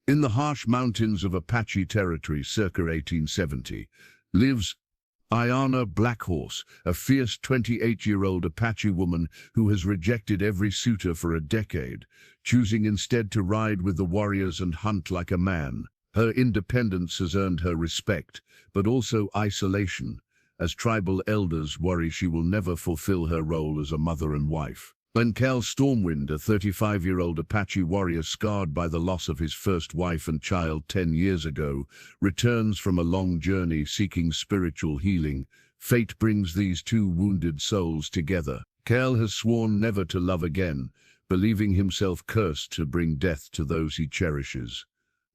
In the harsh mountains of Apache territory circa 1870, lives Aiyana Blackhorse, a fierce 28-year-old Apache woman who has rejected every suitor for a decade, choosing instead to ride with the warriors and hunt like a man. Her independence has earned her respect, but also isolation, as tribal elders worry she will never fulfill her role as a mother and wife. When Kael Stormwind, a 35-year-old Apache warrior scarred by the loss of his first wife and child 10 years ago, returns from a long journey seeking spiritual healing, fate brings these two wounded souls together. Kael has sworn never to love again, believing himself cursed to bring death to those he cherishes.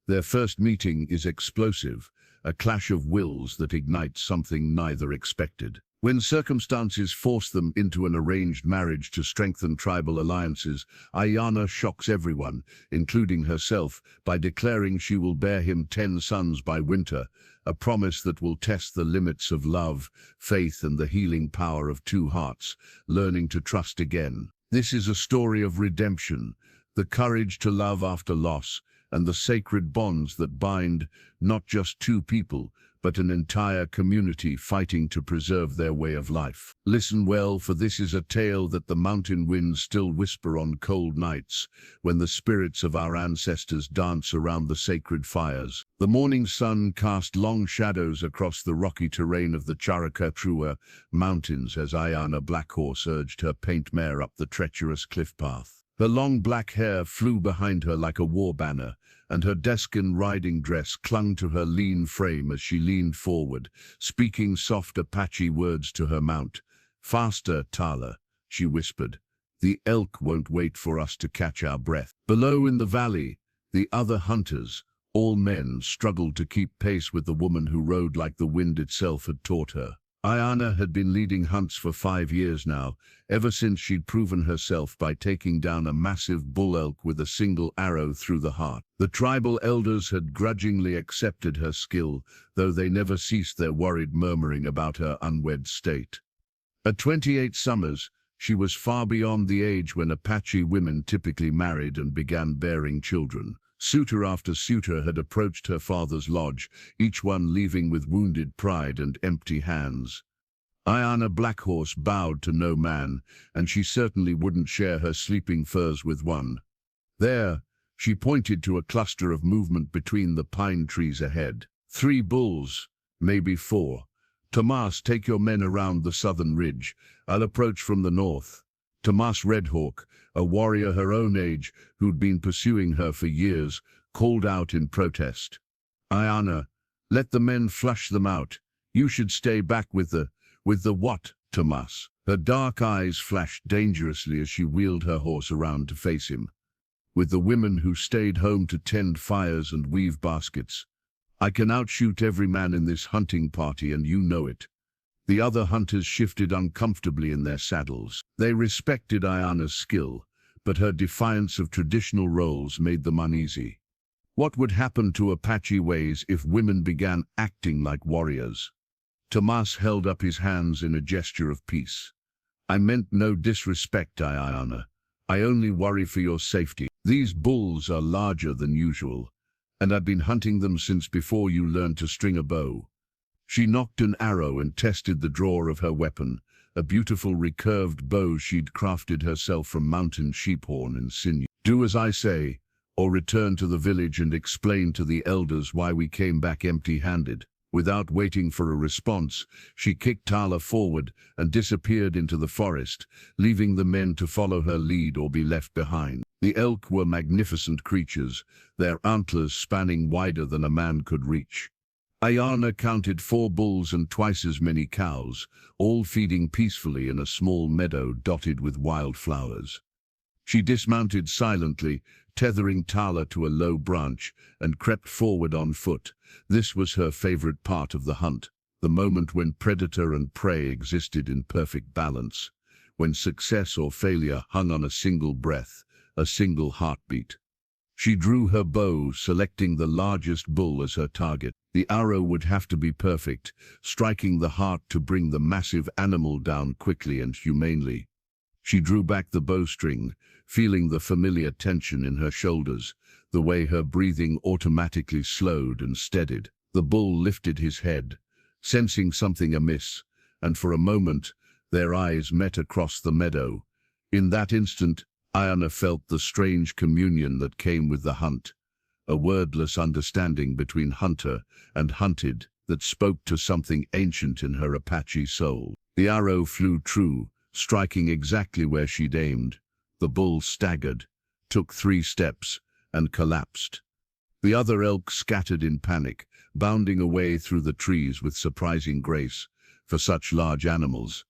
Their first meeting is explosive, a clash of wills that ignites something neither expected. When circumstances force them into an arranged marriage to strengthen tribal alliances, Aiyana shocks everyone, including herself, by declaring she will bear him 10 sons by winter, a promise that will test the limits of love, faith, and the healing power of two hearts, learning to trust again. This is a story of redemption, the courage to love after loss, and the sacred bonds that bind not just two people, but an entire community fighting to preserve their way of life. Listen well, for this is a tale that the mountain winds still whisper on cold nights, when the spirits of our ancestors dance around the sacred fires. The morning sun cast long shadows across the rocky terrain of the Charaka mountains as Aiyana Blackhorse urged her paint mare up the treacherous cliff path. Her long black hair flew behind her like a war banner, and her deskin riding dress clung to her lean frame as she leaned forward, speaking soft Apache words to her mount. "Faster, Tala," she whispered. "The elk won't wait for us to catch our breath." Below in the valley, the other hunters, all men, struggled to keep pace with the woman who rode like the wind itself had taught her. Aiyana had been leading hunts for 5 years now, ever since she'd proven herself by taking down a massive bull elk with a single arrow through the heart. The tribal elders had grudgingly accepted her skill, though they never ceased their worried murmuring about her unwed state. At 28 summers, she was far beyond the age when Apache women typically married and began bearing children. Suitor after suitor had approached her father's lodge, each one leaving with wounded pride and empty hands. Aiyana Blackhorse bowed to no man, and she certainly wouldn't share her sleeping furs with one. There, she pointed to a cluster of movement between the pine trees ahead. 3 bulls, maybe 4. "Tomas, take your men around the southern ridge. I'll approach from the north." Tomas Redhawk, a warrior her own age who'd been pursuing her for years, called out in protest. "Aiyana, let the men flush them out. You should stay back with the what, Tomas?" Her dark eyes flashed dangerously as she wheeled her horse around to face him. "With the women who stayed home to tend fires and weave baskets. I can outshoot every man in this hunting party, and you know it." The other hunters shifted uncomfortably in their saddles. They respected Aiyana's skill, but her defiance of traditional roles made them uneasy. What would happen to Apache ways if women began acting like warriors? Tomas held up his hands in a gesture of peace. "I meant no disrespect, Aiyana. I only worry for your safety. These bulls are larger than usual, and I've been hunting them since before you learned to string a bow." She nocked an arrow and tested the drawer of her weapon, a beautiful recurved bow she'd crafted herself from mountain sheephorn and sinew. "Do as I say, or return to the village and explain to the elders why we came back empty-handed." Without waiting for a response, she kicked Tala forward and disappeared into the forest, leaving the men to follow her lead or be left behind. The elk were magnificent creatures, their antlers spanning wider than a man could reach. Aiyana counted 4 bulls and twice as many cows, all feeding peacefully in a small meadow dotted with wildflowers. She dismounted silently, tethering Tala to a low branch, and crept forward on foot. This was her favorite part of the hunt, the moment when predator and prey existed in perfect balance, when success or failure hung on a single breath, a single heartbeat. She drew her bow, selecting the largest bull as her target. The arrow would have to be perfect, striking the heart to bring the massive animal down quickly and humanely. She drew back the bowstring, feeling the familiar tension in her shoulders, the way her breathing automatically slowed and steadied. The bull lifted his head, sensing something amiss, and for a moment their eyes met across the meadow. In that instant, Aiyana felt the strange communion that came with the hunt, a wordless understanding between hunter and hunted that spoke to something ancient in her Apache soul. The arrow flew true, striking exactly where she'd aimed. The bull staggered, took 3 steps, and collapsed. The other elk scattered in panic, bounding away through the trees with surprising grace for such large animals.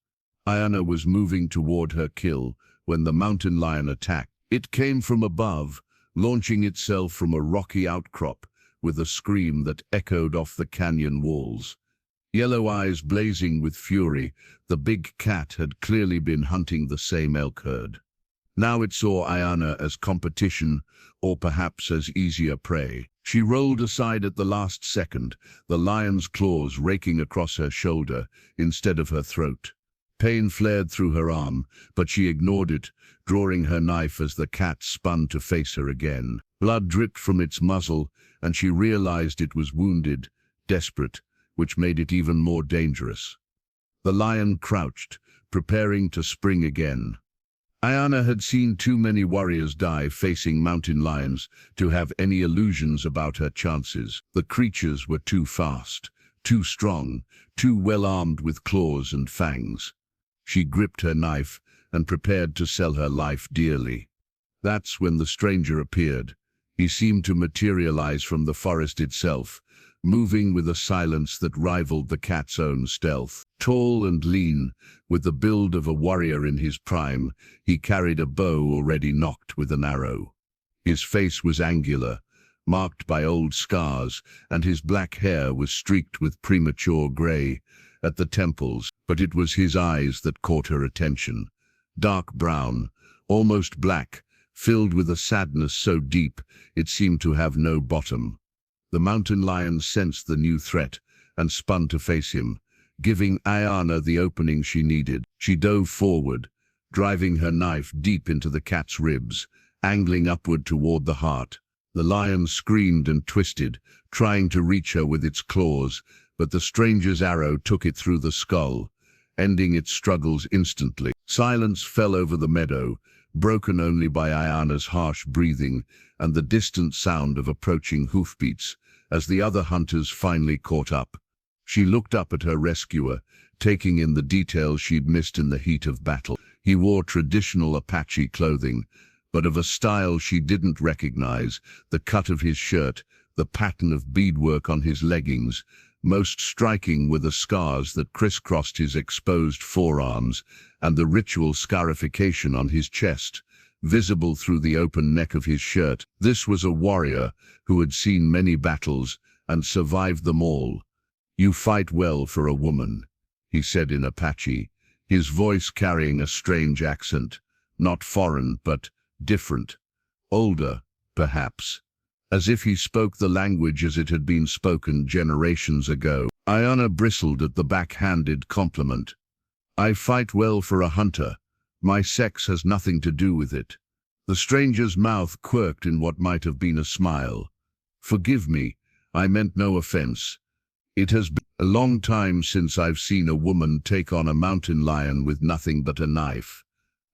Aiyana was moving toward her kill when the mountain lion attacked. It came from above, launching itself from a rocky outcrop with a scream that echoed off the canyon walls. Yellow eyes blazing with fury, the big cat had clearly been hunting the same elk herd. Now it saw Aiyana as competition, or perhaps as easier prey. She rolled aside at the last second, the lion's claws raking across her shoulder instead of her throat. Pain flared through her arm, but she ignored it, drawing her knife as the cat spun to face her again. Blood dripped from its muzzle, and she realized it was wounded, desperate, which made it even more dangerous. The lion crouched, preparing to spring again. Aiyana had seen too many warriors die facing mountain lions to have any illusions about her chances. The creatures were too fast, too strong, too well armed with claws and fangs. She gripped her knife and prepared to sell her life dearly. That's when the stranger appeared. He seemed to materialize from the forest itself, moving with a silence that rivaled the cat's own stealth. Tall and lean, with the build of a warrior in his prime, he carried a bow already nocked with an arrow. His face was angular, marked by old scars, and his black hair was streaked with premature gray at the temples, but it was his eyes that caught her attention. Dark brown, almost black, filled with a sadness so deep it seemed to have no bottom. The mountain lion sensed the new threat and spun to face him, giving Aiyana the opening she needed. She dove forward, driving her knife deep into the cat's ribs, angling upward toward the heart. The lion screamed and twisted, trying to reach her with its claws, but the stranger's arrow took it through the skull, ending its struggles instantly. Silence fell over the meadow, broken only by Aiyana's harsh breathing and the distant sound of approaching hoofbeats as the other hunters finally caught up. She looked up at her rescuer, taking in the details she'd missed in the heat of battle. He wore traditional Apache clothing, but of a style she didn't recognize: the cut of his shirt, the pattern of beadwork on his leggings. Most striking were the scars that crisscrossed his exposed forearms and the ritual scarification on his chest, visible through the open neck of his shirt. This was a warrior who had seen many battles and survived them all. "You fight well for a woman," he said in Apache, his voice carrying a strange accent, not foreign but different, older, perhaps, as if he spoke the language as it had been spoken generations ago. Aiyana bristled at the backhanded compliment. "I fight well for a hunter. My sex has nothing to do with it." The stranger's mouth quirked in what might have been a smile. "Forgive me, I meant no offense. It has been a long time since I've seen a woman take on a mountain lion with nothing but a knife.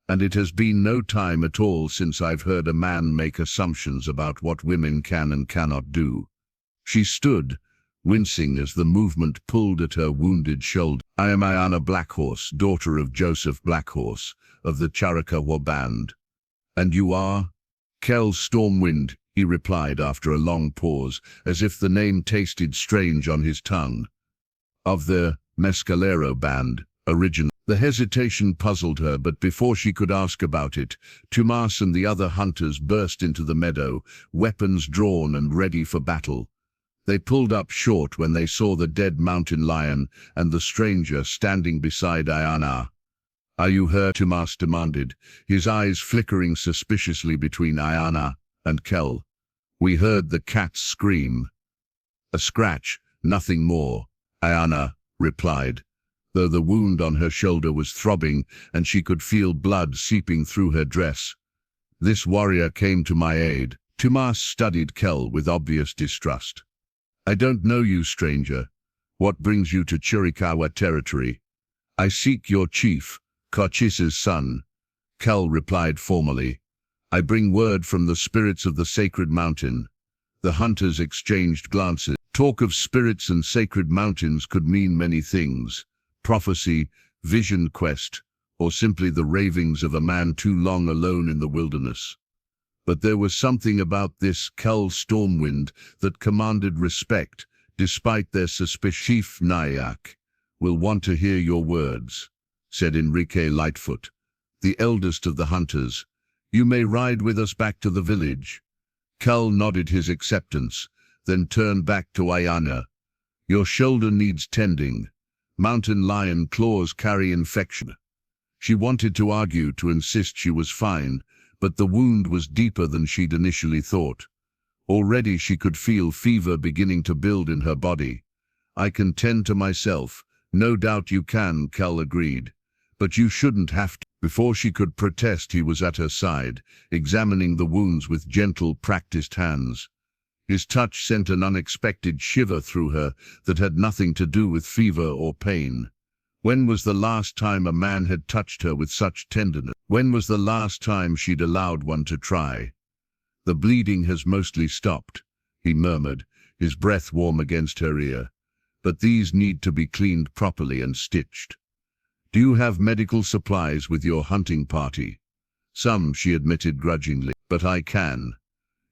And it has been no time at all since I've heard a man make assumptions about what women can and cannot do." She stood, wincing as the movement pulled at her wounded shoulder. "I am Aiyana Blackhorse, daughter of Joseph Blackhorse, of the Circa band." "And you are?" "Kael Stormwind," he replied after a long pause, as if the name tasted strange on his tongue. "Of the Mescalero band, original." The hesitation puzzled her, but before she could ask about it, Tomas and the other hunters burst into the meadow, weapons drawn and ready for battle. They pulled up short when they saw the dead mountain lion and the stranger standing beside Aiyana. "Are you hurt?" Tomas demanded, his eyes flickering suspiciously between Aiyana and Kael. "We heard the cat scream." "A scratch, nothing more," Aiyana replied, though the wound on her shoulder was throbbing and she could feel blood seeping through her dress. "This warrior came to my aid," Tumas studied Kael with obvious distrust. "I don't know you, stranger. What brings you to Chiricahua territory?" "I seek your chief, Kachisa's son," Kael replied formally. "I bring word from the spirits of the sacred mountain." The hunters exchanged glances. Talk of spirits and sacred mountains could mean many things: prophecy, vision quest, or simply the ravings of a man too long alone in the wilderness. But there was something about this Kael Stormwind that commanded respect, despite their suspicion. "Chief Nyack will want to hear your words," said Enrique Lightfoot, the eldest of the hunters. "You may ride with us back to the village." Kael nodded his acceptance, then turned back to Aiyana. "Your shoulder needs tending. Mountain lion claws carry infection." She wanted to argue, to insist she was fine, but the wound was deeper than she'd initially thought. Already she could feel fever beginning to build in her body. "I can tend to myself." "No doubt you can," Kael agreed. "But you shouldn't have to." Before she could protest, he was at her side, examining the wounds with gentle, practiced hands. His touch sent an unexpected shiver through her that had nothing to do with fever or pain. When was the last time a man had touched her with such tenderness? When was the last time she'd allowed one to try? "The bleeding has mostly stopped," he murmured, his breath warm against her ear. "But these need to be cleaned properly and stitched." "Do you have medical supplies with your hunting party?" "Some," she admitted grudgingly. "But I can."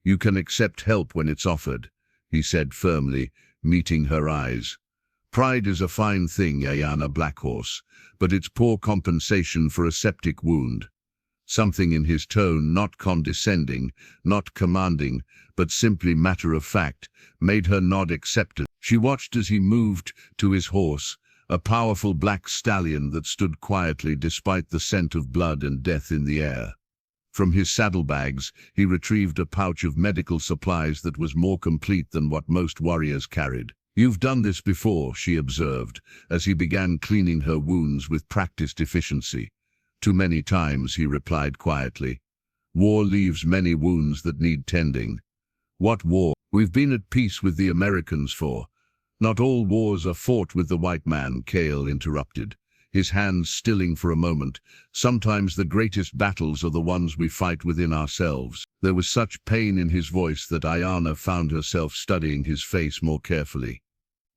"You can accept help when it's offered," he said firmly, meeting her eyes. "Pride is a fine thing, Aiyana Blackhorse, but it's poor compensation for a septic wound." Something in his tone, not condescending, not commanding, but simply matter-of-fact, made her nod acceptance. She watched as he moved to his horse, a powerful black stallion that stood quietly despite the scent of blood and death in the air. From his saddlebags, he retrieved a pouch of medical supplies that was more complete than what most warriors carried. "You've done this before," she observed, as he began cleaning her wounds with practiced efficiency. "Too many times," he replied quietly. "War leaves many wounds that need tending." "What war?" "We've been at peace with the Americans for—" "Not all wars are fought with the white man," Kael interrupted, his hands stilling for a moment. "Sometimes the greatest battles are the ones we fight within ourselves." There was such pain in his voice that Aiyana found herself studying his face more carefully.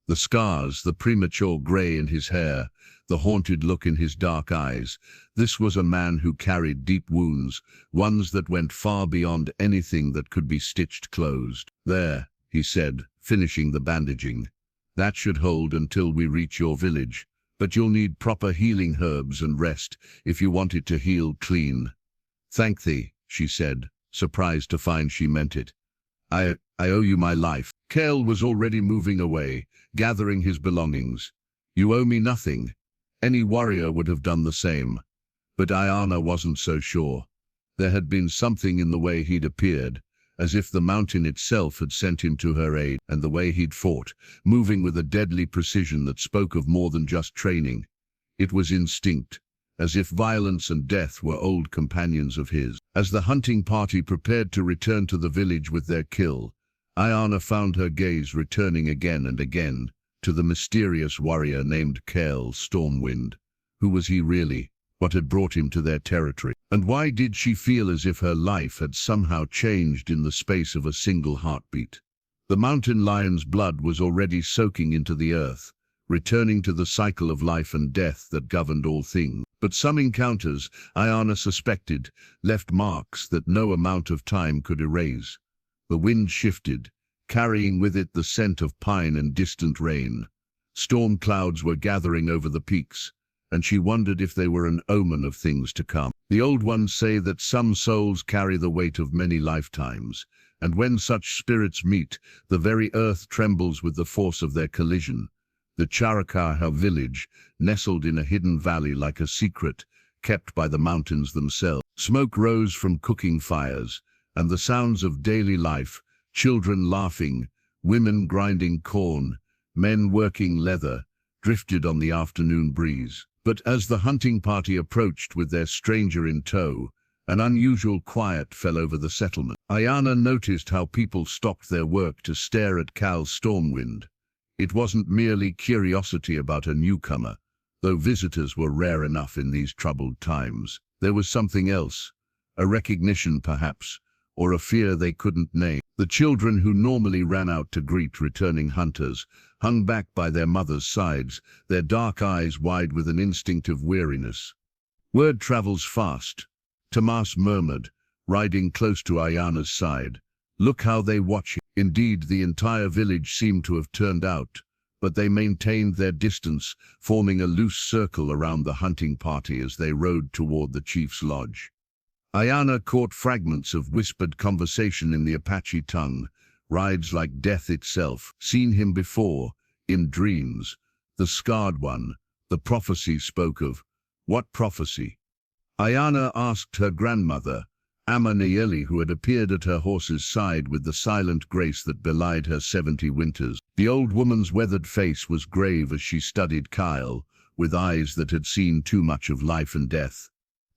The scars, the premature gray in his hair, the haunted look in his dark eyes. This was a man who carried deep wounds, ones that went far beyond anything that could be stitched closed. "There," he said, finishing the bandaging. "That should hold until we reach your village. But you'll need proper healing herbs and rest if you want it to heal clean." "Thank thee," she said, surprised to find she meant it. I owe you my life." Kael was already moving away, gathering his belongings. "You owe me nothing. Any warrior would have done the same." But Aiyana wasn't so sure. There had been something in the way he'd appeared, as if the mountain itself had sent him to her aid, and the way he'd fought, moving with a deadly precision that spoke of more than just training. It was instinct, as if violence and death were old companions of his. As the hunting party prepared to return to the village with their kill, Aiyana found her gaze returning again and again to the mysterious warrior named Kael Stormwind. Who was he really? What had brought him to their territory? And why did she feel as if her life had somehow changed in the space of a single heartbeat? The mountain lion's blood was already soaking into the earth, returning to the cycle of life and death that governed all things. But some encounters, Aiyana suspected, left marks that no amount of time could erase. The wind shifted, carrying with it the scent of pine and distant rain. Storm clouds were gathering over the peaks, and she wondered if they were an omen of things to come. The old ones say that some souls carry the weight of many lifetimes, and when such spirits meet, the very earth trembles with the force of their collision. The Chiricahua village, nestled in a hidden valley like a secret, kept by the mountains themselves. Smoke rose from cooking fires, and the sounds of daily life, children laughing, women grinding corn, men working leather, drifted on the afternoon breeze. But as the hunting party approached with their stranger in tow, An unusual quiet fell over the settlement. Aiyana noticed how people stopped their work to stare at Kael Stormwind. It wasn't merely curiosity about a newcomer, though visitors were rare enough in these troubled times. There was something else, a recognition perhaps, or a fear they couldn't name. The children who normally ran out to greet returning hunters hung back by their mothers' sides, their dark eyes wide with an instinct of weariness. "Word travels fast," Tomas murmured, riding close to Aiyana's side. "Look how they watch him." Indeed, the entire village seemed to have turned out, but they maintained their distance, forming a loose circle around the hunting party as they rode toward the chief's lodge. Aiyana caught fragments of whispered conversation in the Apache tongue. "Rides like death itself. Seen him before, in dreams. The scarred one, the prophecy spoke of." "What prophecy?" Aiyana asked her grandmother, Amanayeli, who had appeared at her horse's side with the silent grace that belied her 70 winters. The old woman's weathered face was grave as she studied Kael, with eyes that had seen too much of life and death.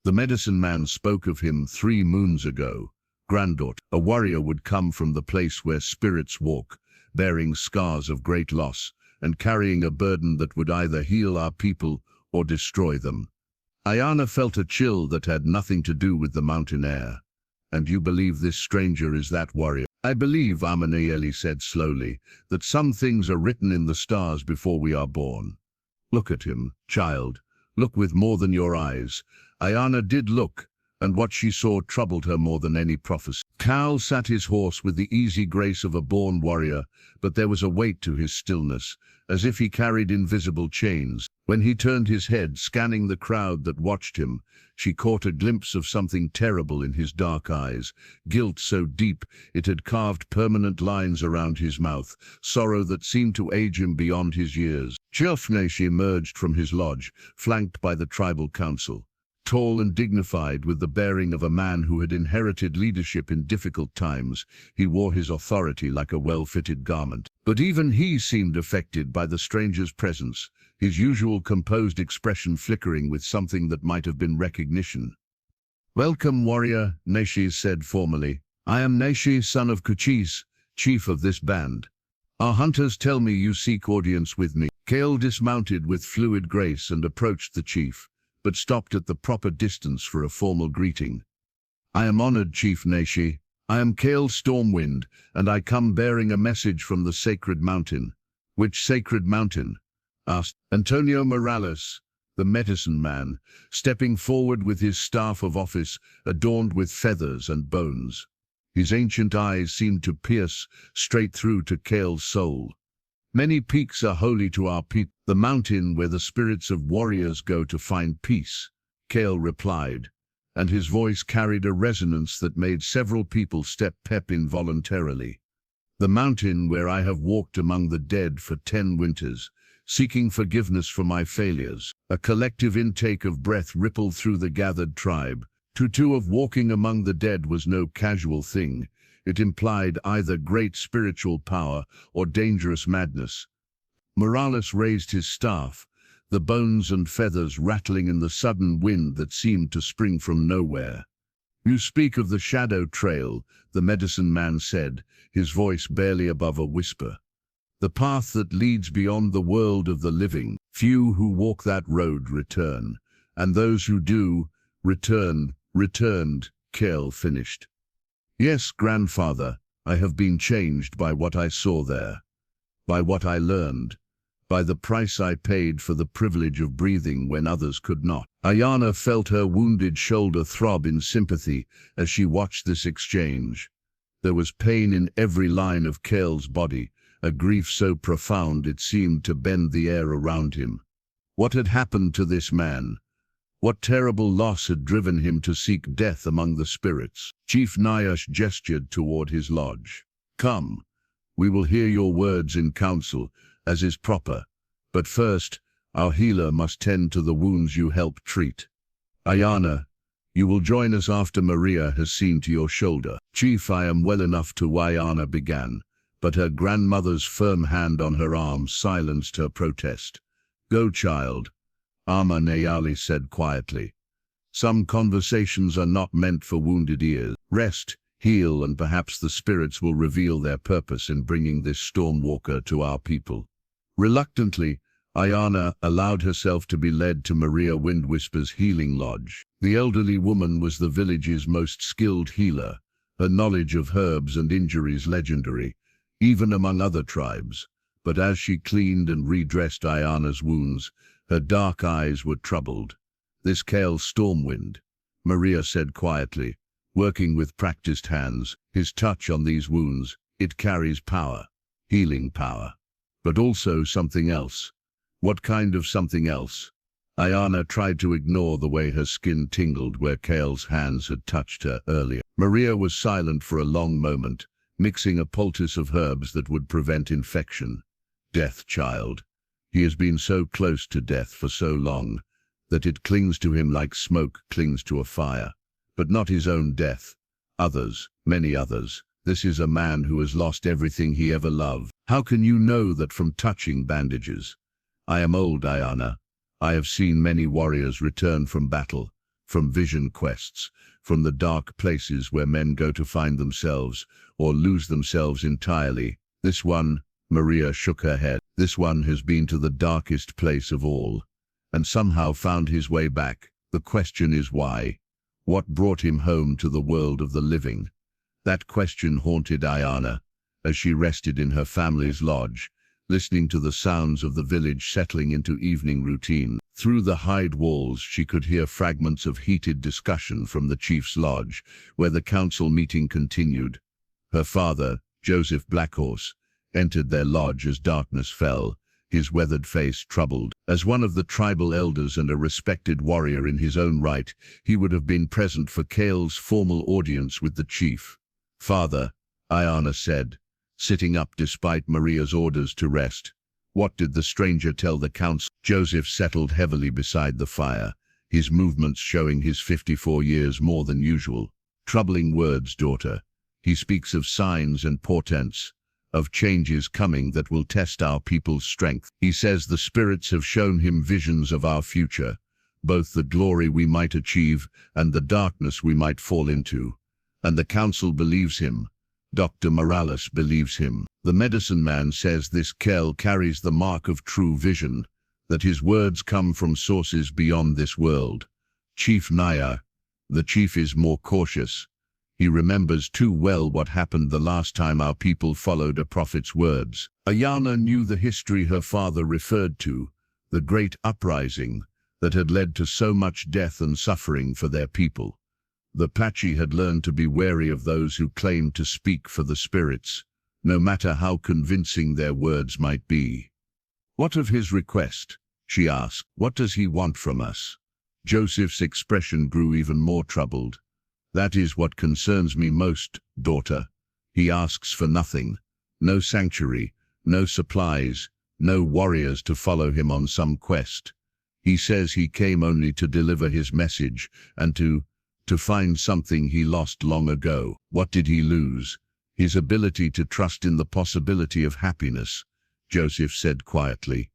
"The medicine man spoke of him 3 moons ago. Granddaughter, a warrior would come from the place where spirits walk, bearing scars of great loss, and carrying a burden that would either heal our people or destroy them." Aiyana felt a chill that had nothing to do with the mountain air. "And you believe this stranger is that warrior?" "I believe," Amanayeli said slowly, "that some things are written in the stars before we are born." "Look at him, child. Look with more than your eyes." Aiyana did look, and what she saw troubled her more than any prophecy. Kael sat his horse with the easy grace of a born warrior, but there was a weight to his stillness, as if he carried invisible chains. When he turned his head, scanning the crowd that watched him, she caught a glimpse of something terrible in his dark eyes, guilt so deep it had carved permanent lines around his mouth, sorrow that seemed to age him beyond his years. Chirfnesh emerged from his lodge, flanked by the tribal council. Tall and dignified, with the bearing of a man who had inherited leadership in difficult times, he wore his authority like a well-fitted garment. But even he seemed affected by the stranger's presence, his usual composed expression flickering with something that might have been recognition. "Welcome, warrior," Neshi said formally. "I am Neshi, son of Kuchis, chief of this band. Our hunters tell me you seek audience with me." Kael dismounted with fluid grace and approached the chief, but stopped at the proper distance for a formal greeting. "I am honored, Chief Neshi. I am Kael Stormwind, and I come bearing a message from the sacred mountain." "Which sacred mountain?" asked Antonio Morales, the medicine man, stepping forward with his staff of office adorned with feathers and bones. His ancient eyes seemed to pierce straight through to Kael's soul. "Many peaks are holy to our people, the mountain where the spirits of warriors go to find peace," Kael replied, and his voice carried a resonance that made several people step involuntarily. "The mountain where I have walked among the dead for 10 winters, seeking forgiveness for my failures." A collective intake of breath rippled through the gathered tribe. To of walking among the dead was no casual thing. It implied either great spiritual power or dangerous madness. Morales raised his staff, the bones and feathers rattling in the sudden wind that seemed to spring from nowhere. "You speak of the shadow trail," the medicine man said, his voice barely above a whisper. "The path that leads beyond the world of the living. Few who walk that road return, and those who do, returned, Kael finished. "Yes, grandfather, I have been changed by what I saw there, by what I learned, by the price I paid for the privilege of breathing when others could not." Aiyana felt her wounded shoulder throb in sympathy as she watched this exchange. There was pain in every line of Kael's body, a grief so profound it seemed to bend the air around him. What had happened to this man? What terrible loss had driven him to seek death among the spirits? Chief Nyash gestured toward his lodge. "Come, we will hear your words in council, as is proper. But first, our healer must tend to the wounds you helped treat. Aiyana, you will join us after Maria has seen to your shoulder." "Chief, I am well enough to," Aiyana began, but her grandmother's firm hand on her arm silenced her protest. "Go, child," Amanayeli said quietly. Some conversations are not meant for wounded ears. Rest, heal, and perhaps the spirits will reveal their purpose in bringing this stormwalker to our people. Reluctantly, Aiyana allowed herself to be led to Maria Windwhisper's healing lodge. The elderly woman was the village's most skilled healer, her knowledge of herbs and injuries legendary, even among other tribes. But as she cleaned and redressed Aiyana's wounds, her dark eyes were troubled. "This Kael Stormwind," Maria said quietly, working with practiced hands. "His touch on these wounds, it carries power, healing power. But also something else." "What kind of something else?" Aiyana tried to ignore the way her skin tingled where Kael's hands had touched her earlier. Maria was silent for a long moment, mixing a poultice of herbs that would prevent infection. "Death, child. He has been so close to death for so long that it clings to him like smoke clings to a fire. But not his own death. Others, many others. This is a man who has lost everything he ever loved." "How can you know that from touching bandages?" "I am old, Aiyana. I have seen many warriors return from battle, from vision quests, from the dark places where men go to find themselves or lose themselves entirely. This one," Maria shook her head, "this one has been to the darkest place of all, and somehow found his way back. The question is why? What brought him home to the world of the living?" That question haunted Aiyana as she rested in her family's lodge, listening to the sounds of the village settling into evening routine. Through the hide walls she could hear fragments of heated discussion from the chief's lodge, where the council meeting continued. Her father, Joseph Blackhorse, entered their lodge as darkness fell, his weathered face troubled. As one of the tribal elders and a respected warrior in his own right, he would have been present for Kael's formal audience with the chief. "Father," Aiyana said, sitting up despite Maria's orders to rest, "what did the stranger tell the council?" Joseph settled heavily beside the fire, his movements showing his 54 years more than usual. "Troubling words, daughter. He speaks of signs and portents, of changes coming that will test our people's strength. He says the spirits have shown him visions of our future, both the glory we might achieve and the darkness we might fall into. And the council believes him. Dr. Morales believes him. The medicine man says this Kael carries the mark of true vision, that his words come from sources beyond this world. Chief Naya, the chief is more cautious. He remembers too well what happened the last time our people followed a prophet's words." Aiyana knew the history her father referred to, the great uprising that had led to so much death and suffering for their people. The Apache had learned to be wary of those who claimed to speak for the spirits, no matter how convincing their words might be. "What of his request?" she asked. "What does he want from us?" Joseph's expression grew even more troubled. "That is what concerns me most, daughter. He asks for nothing. No sanctuary, no supplies, no warriors to follow him on some quest. He says he came only to deliver his message and to find something he lost long ago." "What did he lose?" "His ability to trust in the possibility of happiness," Joseph said quietly.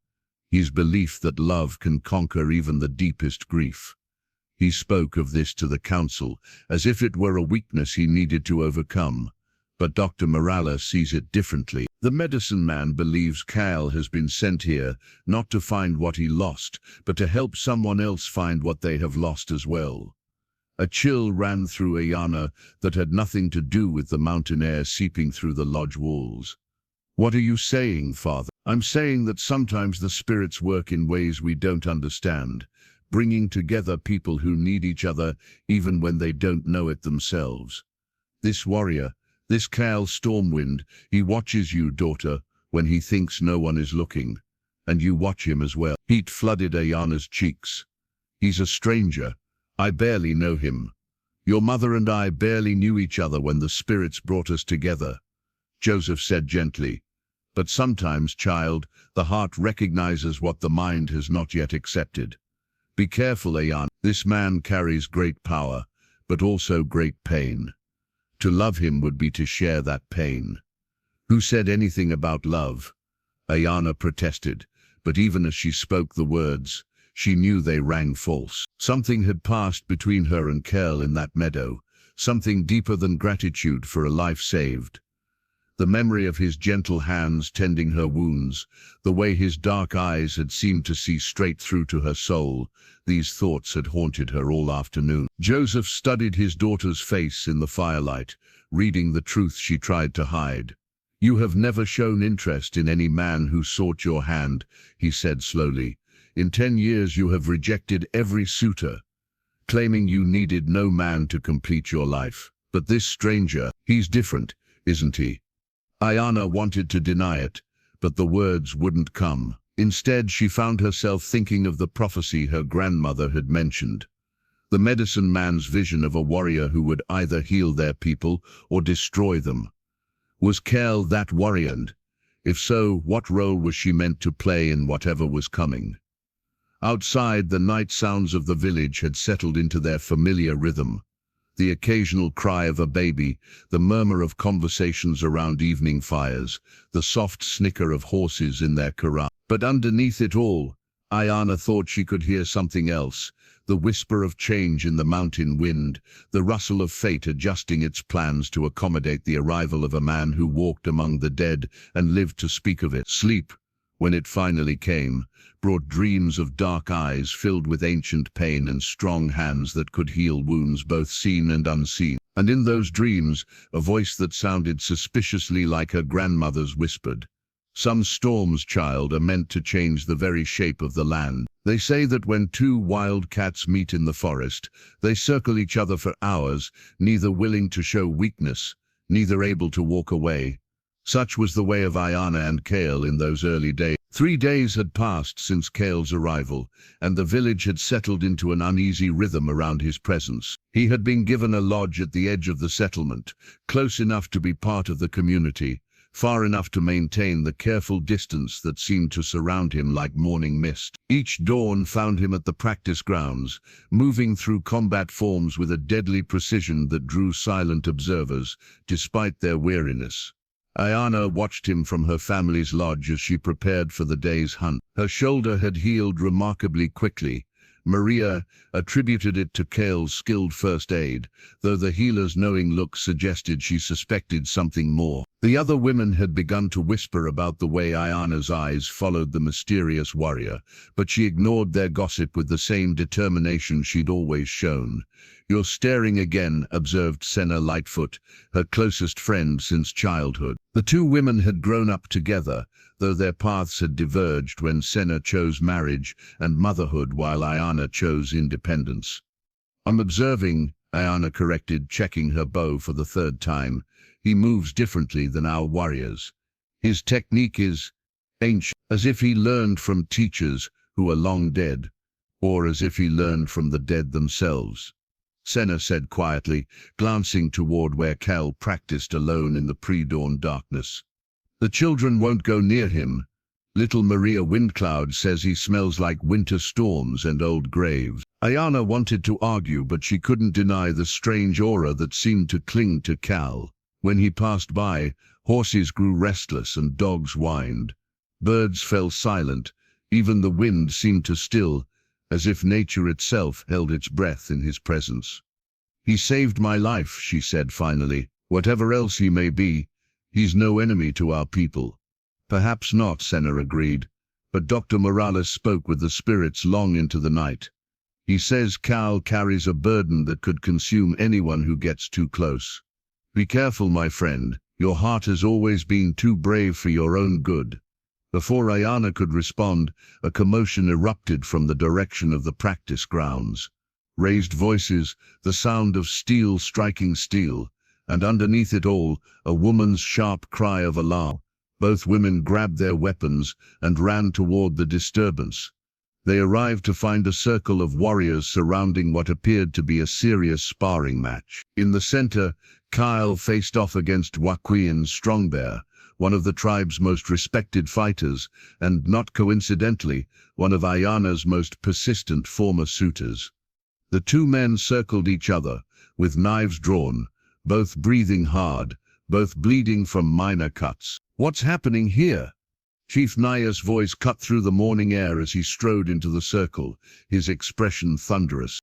"His belief that love can conquer even the deepest grief." He spoke of this to the council as if it were a weakness he needed to overcome, but Dr. Morales sees it differently. "The medicine man believes Kael has been sent here not to find what he lost, but to help someone else find what they have lost as well." A chill ran through Aiyana that had nothing to do with the mountain air seeping through the lodge walls. "What are you saying, father?" "I'm saying that sometimes the spirits work in ways we don't understand, bringing together people who need each other even when they don't know it themselves. This warrior, this Kael Stormwind, he watches you, daughter, when he thinks no one is looking, and you watch him as well." Heat flooded Aiyana's cheeks. "He's a stranger. I barely know him. Your mother and I barely knew each other when the spirits brought us together," Joseph said gently. "But sometimes, child, the heart recognizes what the mind has not yet accepted. Be careful, Aiyana. This man carries great power, but also great pain. To love him would be to share that pain." "Who said anything about love?" Aiyana protested, but even as she spoke the words, she knew they rang false. Something had passed between her and Kael in that meadow, something deeper than gratitude for a life saved. The memory of his gentle hands tending her wounds, the way his dark eyes had seemed to see straight through to her soul, these thoughts had haunted her all afternoon. Joseph studied his daughter's face in the firelight, reading the truth she tried to hide. "You have never shown interest in any man who sought your hand," he said slowly. "In 10 years you have rejected every suitor, claiming you needed no man to complete your life. But this stranger, he's different, isn't he?" Aiyana wanted to deny it, but the words wouldn't come. Instead, she found herself thinking of the prophecy her grandmother had mentioned. The medicine man's vision of a warrior who would either heal their people or destroy them. Was Kael that warrior? And if so, what role was she meant to play in whatever was coming? Outside, the night sounds of the village had settled into their familiar rhythm. The occasional cry of a baby, the murmur of conversations around evening fires, the soft snicker of horses in their corral. But underneath it all, Aiyana thought she could hear something else, the whisper of change in the mountain wind, the rustle of fate adjusting its plans to accommodate the arrival of a man who walked among the dead and lived to speak of it. Sleep, when it finally came, brought dreams of dark eyes filled with ancient pain and strong hands that could heal wounds both seen and unseen. And in those dreams, a voice that sounded suspiciously like her grandmother's whispered, "Some storms, child, are meant to change the very shape of the land. They say that when 2 wild cats meet in the forest, they circle each other for hours, neither willing to show weakness, neither able to walk away." Such was the way of Aiyana and Kael in those early days. 3 days had passed since Kael's arrival, and the village had settled into an uneasy rhythm around his presence. He had been given a lodge at the edge of the settlement, close enough to be part of the community, far enough to maintain the careful distance that seemed to surround him like morning mist. Each dawn found him at the practice grounds, moving through combat forms with a deadly precision that drew silent observers, despite their weariness. Aiyana watched him from her family's lodge as she prepared for the day's hunt. Her shoulder had healed remarkably quickly. Maria attributed it to Kael's skilled first aid, though the healer's knowing look suggested she suspected something more. The other women had begun to whisper about the way Aiyana's eyes followed the mysterious warrior, but she ignored their gossip with the same determination she'd always shown. "You're staring again," observed Senna Lightfoot, her closest friend since childhood. The 2 women had grown up together, though their paths had diverged when Senna chose marriage and motherhood while Aiyana chose independence. "I'm observing," Aiyana corrected, checking her bow for the 3rd time. "He moves differently than our warriors. His technique is ancient, as if he learned from teachers who are long dead, or as if he learned from the dead themselves," Senna said quietly, glancing toward where Kael practiced alone in the pre-dawn darkness. "The children won't go near him. Little Maria Windcloud says he smells like winter storms and old graves." Aiyana wanted to argue, but she couldn't deny the strange aura that seemed to cling to Kael. When he passed by, horses grew restless and dogs whined. Birds fell silent, even the wind seemed to still, as if nature itself held its breath in his presence. "He saved my life," she said finally. "Whatever else he may be, he's no enemy to our people." "Perhaps not," Senna agreed, but Dr. Morales spoke with the spirits long into the night. "He says Kael carries a burden that could consume anyone who gets too close. Be careful, my friend. Your heart has always been too brave for your own good." Before Aiyana could respond, a commotion erupted from the direction of the practice grounds. Raised voices, the sound of steel striking steel, and underneath it all, a woman's sharp cry of alarm. Both women grabbed their weapons and ran toward the disturbance. They arrived to find a circle of warriors surrounding what appeared to be a serious sparring match. In the center, Kael faced off against Waquian Strongbear, one of the tribe's most respected fighters, and not coincidentally, one of Aiyana's most persistent former suitors. The 2 men circled each other, with knives drawn, both breathing hard, both bleeding from minor cuts. "What's happening here?" Chief Naya's voice cut through the morning air as he strode into the circle, his expression thunderous.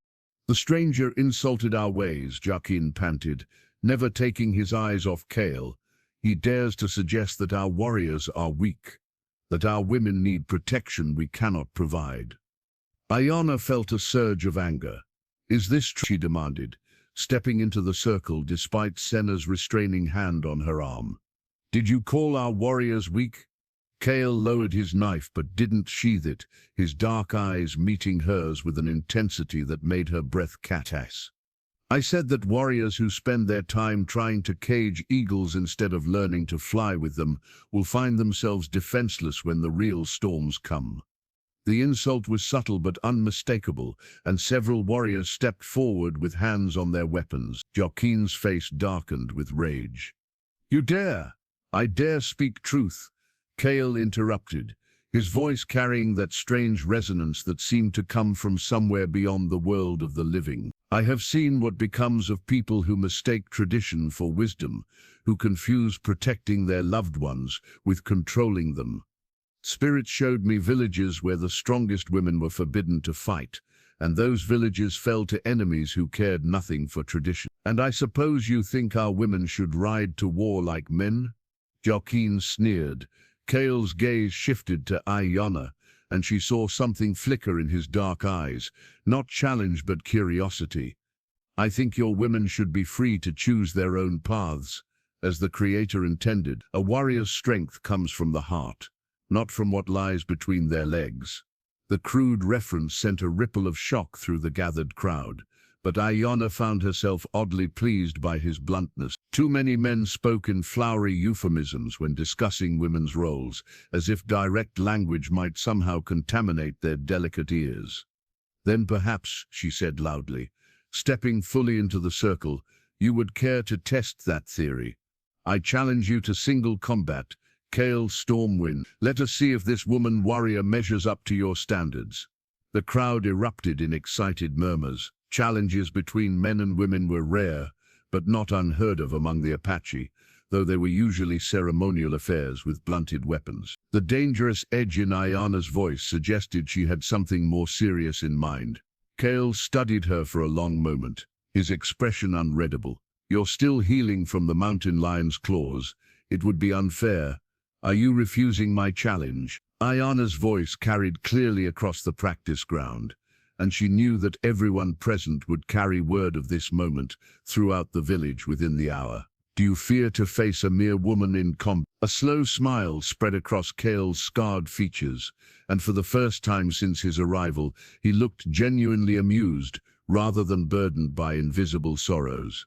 The stranger insulted our ways, Jaqin panted, never taking his eyes off Kael. He dares to suggest that our warriors are weak, that our women need protection we cannot provide. Aiyana felt a surge of anger. Is this true? She demanded, stepping into the circle despite Senna's restraining hand on her arm. Did you call our warriors weak? Kael lowered his knife but didn't sheath it, his dark eyes meeting hers with an intensity that made her breath cat-ass. I said that warriors who spend their time trying to cage eagles instead of learning to fly with them will find themselves defenseless when the real storms come. The insult was subtle but unmistakable, and several warriors stepped forward with hands on their weapons. Jaqin's face darkened with rage. You dare! I dare speak truth, Kael interrupted, his voice carrying that strange resonance that seemed to come from somewhere beyond the world of the living. I have seen what becomes of people who mistake tradition for wisdom, who confuse protecting their loved ones with controlling them. Spirits showed me villages where the strongest women were forbidden to fight, and those villages fell to enemies who cared nothing for tradition. And I suppose you think our women should ride to war like men? Jaqin sneered. Kael's gaze shifted to Aiyana, and she saw something flicker in his dark eyes, not challenge but curiosity. I think your women should be free to choose their own paths, as the Creator intended. A warrior's strength comes from the heart, not from what lies between their legs. The crude reference sent a ripple of shock through the gathered crowd, but Aiyana found herself oddly pleased by his bluntness. Too many men spoke in flowery euphemisms when discussing women's roles, as if direct language might somehow contaminate their delicate ears. Then perhaps, she said loudly, stepping fully into the circle, you would care to test that theory. I challenge you to single combat, Kael Stormwind. Let us see if this woman warrior measures up to your standards. The crowd erupted in excited murmurs. Challenges between men and women were rare, but not unheard of among the Apache, though they were usually ceremonial affairs with blunted weapons. The dangerous edge in Aiyana's voice suggested she had something more serious in mind. Kael studied her for a long moment, his expression unreadable. You're still healing from the mountain lion's claws. It would be unfair. Are you refusing my challenge? Aiyana's voice carried clearly across the practice ground, and she knew that everyone present would carry word of this moment throughout the village within the hour. Do you fear to face a mere woman in combat? A slow smile spread across Kael's scarred features, and for the first time since his arrival, he looked genuinely amused, rather than burdened by invisible sorrows.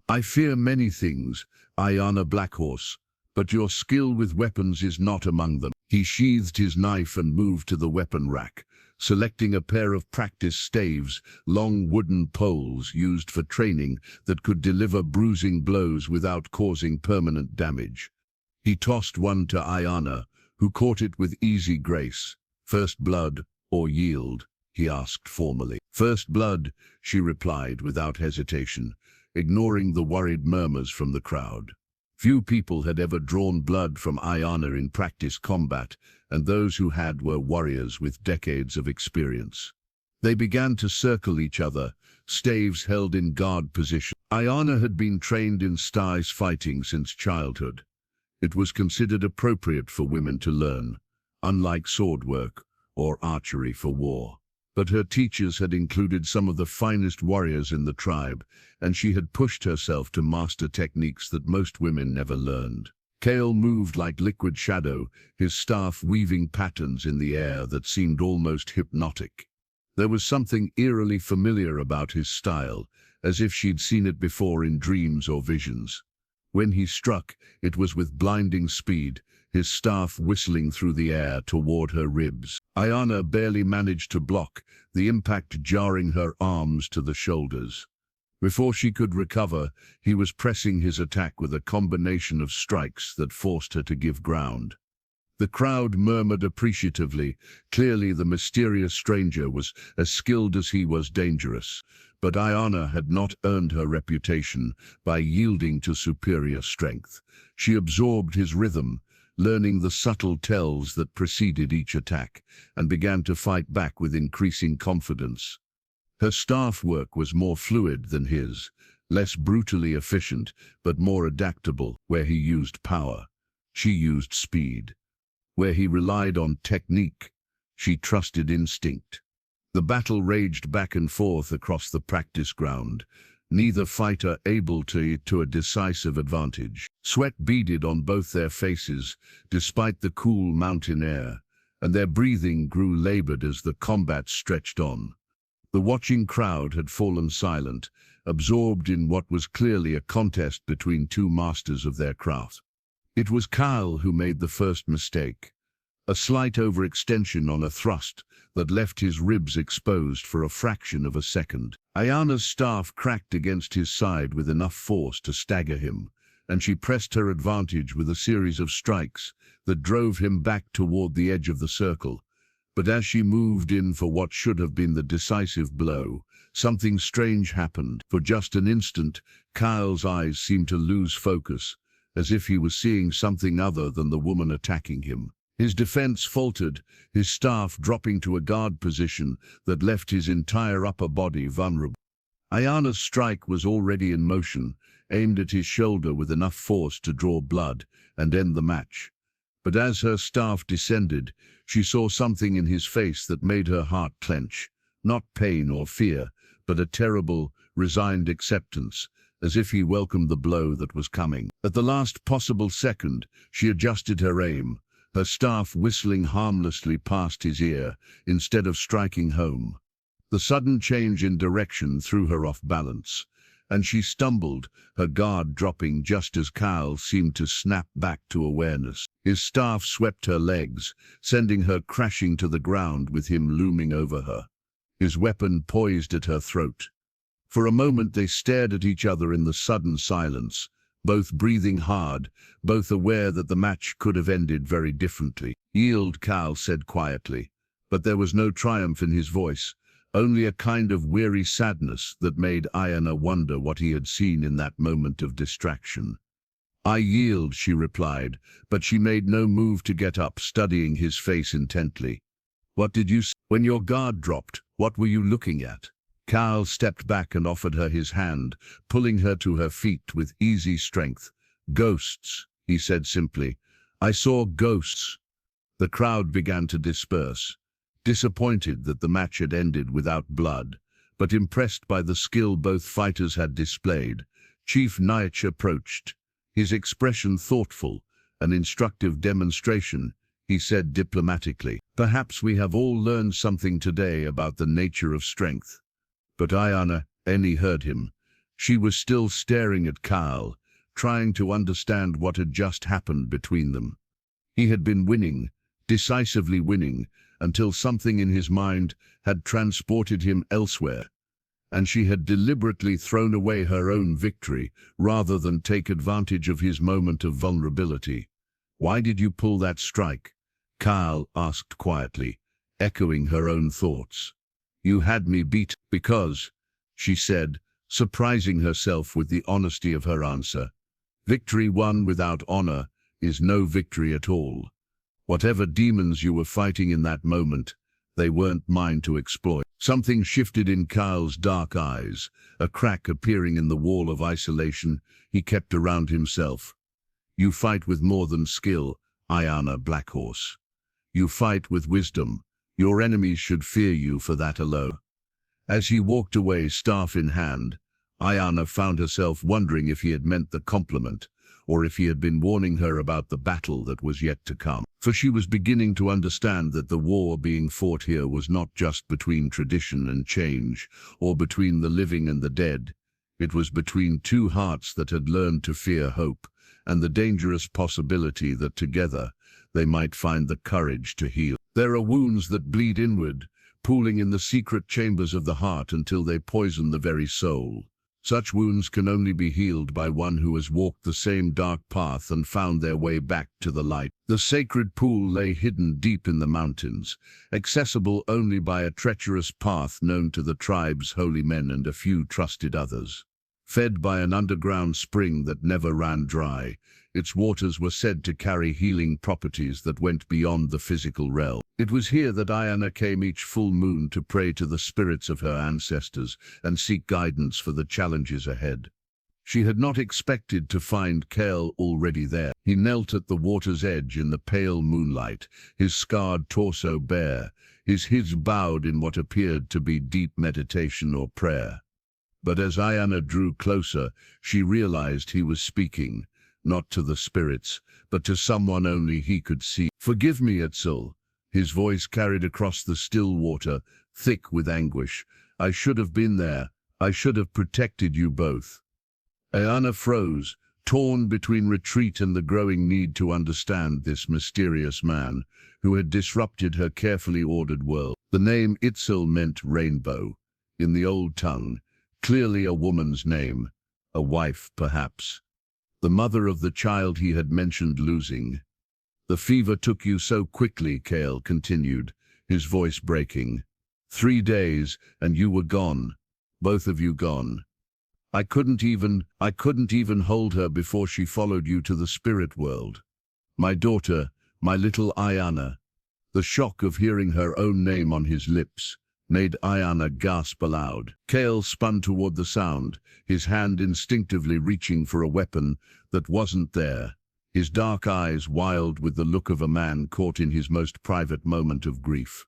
I fear many things, Aiyana Blackhorse, but your skill with weapons is not among them. He sheathed his knife and moved to the weapon rack, selecting a pair of practice staves, long wooden poles used for training that could deliver bruising blows without causing permanent damage. He tossed one to Aiyana, who caught it with easy grace. First blood or yield? He asked formally. First blood, she replied without hesitation, ignoring the worried murmurs from the crowd. Few people had ever drawn blood from Aiyana in practice combat, and those who had were warriors with decades of experience. They began to circle each other, staves held in guard position. Aiyana had been trained in stars fighting since childhood. It was considered appropriate for women to learn, unlike sword work or archery for war. But her teachers had included some of the finest warriors in the tribe, and she had pushed herself to master techniques that most women never learned. Kael moved like liquid shadow, his staff weaving patterns in the air that seemed almost hypnotic. There was something eerily familiar about his style, as if she'd seen it before in dreams or visions. When he struck, it was with blinding speed, his staff whistling through the air toward her ribs. Aiyana barely managed to block, the impact jarring her arms to the shoulders. Before she could recover, he was pressing his attack with a combination of strikes that forced her to give ground. The crowd murmured appreciatively. Clearly the mysterious stranger was as skilled as he was dangerous. But Aiyana had not earned her reputation by yielding to superior strength. She absorbed his rhythm, learning the subtle tells that preceded each attack, and began to fight back with increasing confidence. Her staff work was more fluid than his, less brutally efficient, but more adaptable. Where he used power, she used speed. Where he relied on technique, she trusted instinct. The battle raged back and forth across the practice ground, neither fighter able to a decisive advantage. Sweat beaded on both their faces, despite the cool mountain air, and their breathing grew labored as the combat stretched on. The watching crowd had fallen silent, absorbed in what was clearly a contest between two masters of their craft. It was Kael who made the first mistake, a slight overextension on a thrust that left his ribs exposed for a fraction of a second. Aiyana's staff cracked against his side with enough force to stagger him, and she pressed her advantage with a series of strikes that drove him back toward the edge of the circle. But as she moved in for what should have been the decisive blow, something strange happened. For just an instant, Kael's eyes seemed to lose focus, as if he was seeing something other than the woman attacking him. His defense faltered, his staff dropping to a guard position that left his entire upper body vulnerable. Aiyana's strike was already in motion, aimed at his shoulder with enough force to draw blood and end the match. But as her staff descended, she saw something in his face that made her heart clench. Not pain or fear, but a terrible, resigned acceptance, as if he welcomed the blow that was coming. At the last possible second, she adjusted her aim, her staff whistling harmlessly past his ear instead of striking home. The sudden change in direction threw her off balance, and she stumbled, her guard dropping just as Kael seemed to snap back to awareness. His staff swept her legs, sending her crashing to the ground with him looming over her, his weapon poised at her throat. For a moment they stared at each other in the sudden silence, both breathing hard, both aware that the match could have ended very differently. "Yield," Kael said quietly, but there was no triumph in his voice, only a kind of weary sadness that made Aiyana wonder what he had seen in that moment of distraction. "I yield," she replied, but she made no move to get up, studying his face intently. "What did you say? When your guard dropped, what were you looking at?" Kael stepped back and offered her his hand, pulling her to her feet with easy strength. "Ghosts," he said simply. "I saw ghosts." The crowd began to disperse, disappointed that the match had ended without blood, but impressed by the skill both fighters had displayed. Chief Naich approached, his expression thoughtful, an instructive demonstration. He said diplomatically, "Perhaps we have all learned something today about the nature of strength." But Aiyana heard him. She was still staring at Kael, trying to understand what had just happened between them. He had been winning, decisively winning, until something in his mind had transported him elsewhere, and she had deliberately thrown away her own victory rather than take advantage of his moment of vulnerability. "Why did you pull that strike?" Kael asked quietly, echoing her own thoughts. "You had me beat." "Because," she said, surprising herself with the honesty of her answer, "victory won without honor is no victory at all. Whatever demons you were fighting in that moment, they weren't mine to exploit." Something shifted in Kael's dark eyes, a crack appearing in the wall of isolation he kept around himself. "You fight with more than skill, Aiyana Blackhorse. You fight with wisdom. Your enemies should fear you for that alone." As he walked away, staff in hand, Aiyana found herself wondering if he had meant the compliment, or if he had been warning her about the battle that was yet to come. For she was beginning to understand that the war being fought here was not just between tradition and change, or between the living and the dead. It was between two hearts that had learned to fear hope, and the dangerous possibility that together they might find the courage to heal. There are wounds that bleed inward, pooling in the secret chambers of the heart until they poison the very soul. Such wounds can only be healed by one who has walked the same dark path and found their way back to the light. The sacred pool lay hidden deep in the mountains, accessible only by a treacherous path known to the tribe's holy men and a few trusted others. Fed by an underground spring that never ran dry, Its waters were said to carry healing properties that went beyond the physical realm. It was here that Aiyana came each full moon to pray to the spirits of her ancestors and seek guidance for the challenges ahead. She had not expected to find Kael already there. He knelt at the water's edge in the pale moonlight, his scarred torso bare, his head bowed in what appeared to be deep meditation or prayer. But as Aiyana drew closer, she realized he was speaking, not to the spirits, but to someone only he could see. "Forgive me, Itzel." His voice carried across the still water, thick with anguish. "I should have been there. I should have protected you both." Aiyana froze, torn between retreat and the growing need to understand this mysterious man who had disrupted her carefully ordered world. The name Itzel meant rainbow, in the old tongue, clearly a woman's name, a wife perhaps. The mother of the child he had mentioned losing. "The fever took you so quickly," Kael continued, his voice breaking. 3 days, and you were gone. Both of you gone. I couldn't even hold her before she followed you to the spirit world. My daughter, my little Aiyana." The shock of hearing her own name on his lips made Aiyana gasp aloud. Kael spun toward the sound, his hand instinctively reaching for a weapon that wasn't there, his dark eyes wild with the look of a man caught in his most private moment of grief.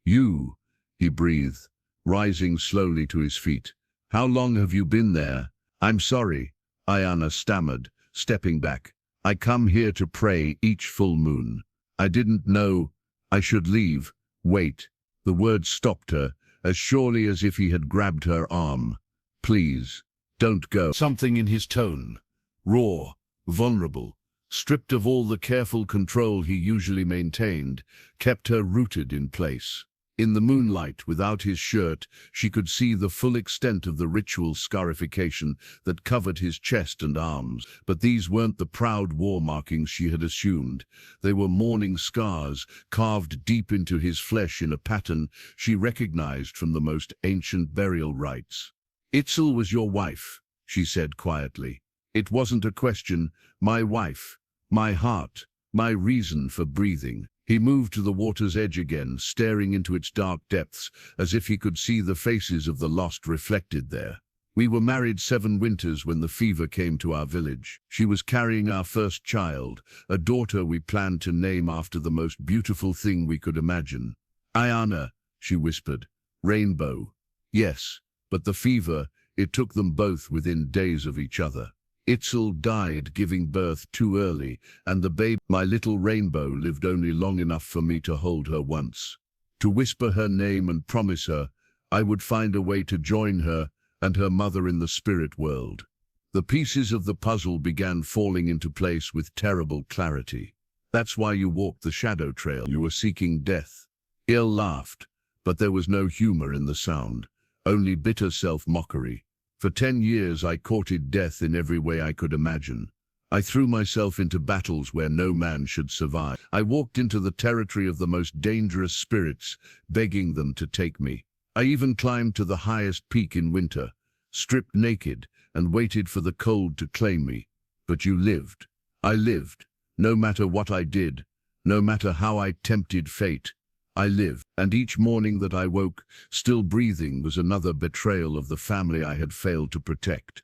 "You," he breathed, rising slowly to his feet. "How long have you been there?" "I'm sorry," Aiyana stammered, stepping back. "I come here to pray each full moon. I didn't know I should leave." "Wait." The words stopped her, as surely as if he had grabbed her arm. "Please, don't go." Something in his tone, raw, vulnerable, stripped of all the careful control he usually maintained, kept her rooted in place. In the moonlight, without his shirt, she could see the full extent of the ritual scarification that covered his chest and arms. But these weren't the proud war markings she had assumed. They were mourning scars, carved deep into his flesh in a pattern she recognized from the most ancient burial rites. "Itzel was your wife," she said quietly. "It wasn't a question. My wife, my heart, my reason for breathing." He moved to the water's edge again, staring into its dark depths, as if he could see the faces of the lost reflected there. "We were married 7 winters when the fever came to our village. She was carrying our first child, a daughter we planned to name after the most beautiful thing we could imagine. Aiyana," she whispered. "Rainbow." "Yes, but the fever, it took them both within days of each other. Itzel died giving birth too early, and the babe, my little rainbow, lived only long enough for me to hold her once. To whisper her name and promise her I would find a way to join her and her mother in the spirit world." The pieces of the puzzle began falling into place with terrible clarity. "That's why you walked the shadow trail. You were seeking death." Il laughed, but there was no humor in the sound, only bitter self-mockery. "For 10 years I courted death in every way I could imagine. I threw myself into battles where no man should survive. I walked into the territory of the most dangerous spirits, begging them to take me. I even climbed to the highest peak in winter, stripped naked, and waited for the cold to claim me. But you lived. I lived. No matter what I did, no matter how I tempted fate, I lived. And each morning that I woke, still breathing, was another betrayal of the family I had failed to protect."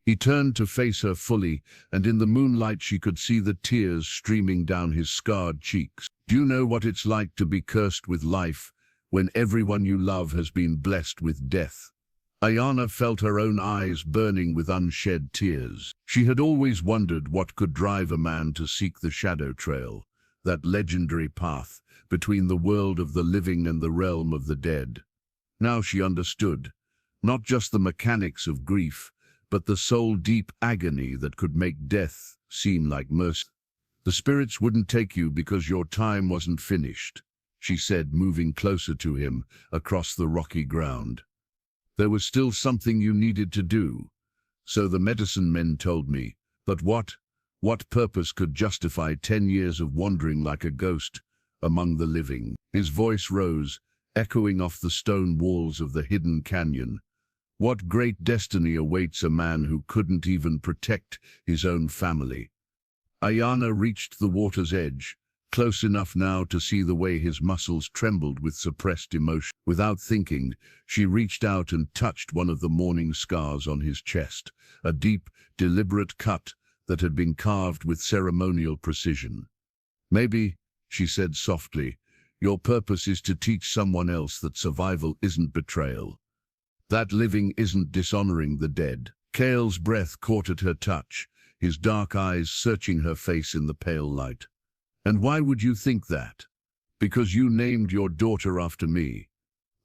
He turned to face her fully, and in the moonlight she could see the tears streaming down his scarred cheeks. "Do you know what it's like to be cursed with life, when everyone you love has been blessed with death?" Aiyana felt her own eyes burning with unshed tears. She had always wondered what could drive a man to seek the shadow trail, that legendary path between the world of the living and the realm of the dead. Now she understood, not just the mechanics of grief, but the soul-deep agony that could make death seem like mercy. "The spirits wouldn't take you because your time wasn't finished," she said, moving closer to him across the rocky ground. "There was still something you needed to do. So the medicine men told me. But what purpose could justify 10 years of wandering like a ghost among the living?" His voice rose, echoing off the stone walls of the hidden canyon. "What great destiny awaits a man who couldn't even protect his own family?" Aiyana reached the water's edge, close enough now to see the way his muscles trembled with suppressed emotion. Without thinking, she reached out and touched one of the mourning scars on his chest, a deep, deliberate cut that had been carved with ceremonial precision. "Maybe," she said softly, "your purpose is to teach someone else that survival isn't betrayal. That living isn't dishonoring the dead." Kael's breath caught at her touch, his dark eyes searching her face in the pale light. "And why would you think that?" "Because you named your daughter after me."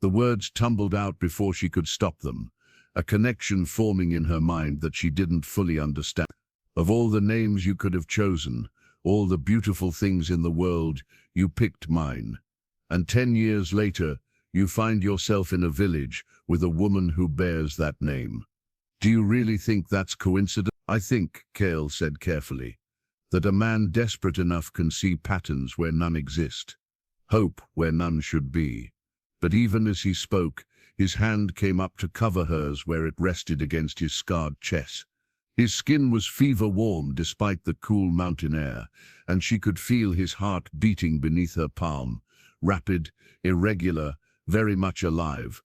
The words tumbled out before she could stop them, a connection forming in her mind that she didn't fully understand. "Of all the names you could have chosen, all the beautiful things in the world, you picked mine. And 10 years later, you find yourself in a village with a woman who bears that name. Do you really think that's coincidence?" "I think," Kael said carefully, "that a man desperate enough can see patterns where none exist, hope where none should be." But even as he spoke, his hand came up to cover hers where it rested against his scarred chest. His skin was fever-warm despite the cool mountain air, and she could feel his heart beating beneath her palm, rapid, irregular, very much alive.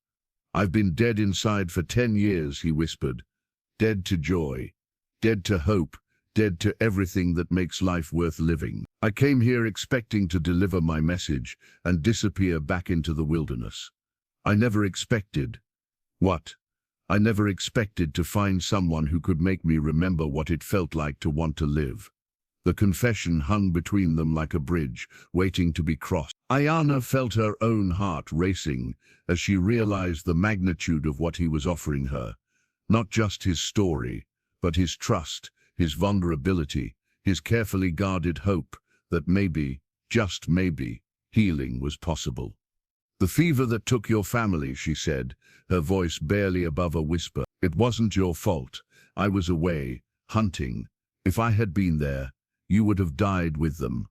"I've been dead inside for 10 years, he whispered. "Dead to joy, dead to hope, dead to everything that makes life worth living. I came here expecting to deliver my message and disappear back into the wilderness. I never expected..." "What?" "I never expected to find someone who could make me remember what it felt like to want to live." The confession hung between them like a bridge, waiting to be crossed. Aiyana felt her own heart racing as she realized the magnitude of what he was offering her. Not just his story, but his trust, his vulnerability, his carefully guarded hope that maybe, just maybe, healing was possible. "The fever that took your family," she said, her voice barely above a whisper. "It wasn't your fault. I was away, hunting. If I had been there, you would have died with them."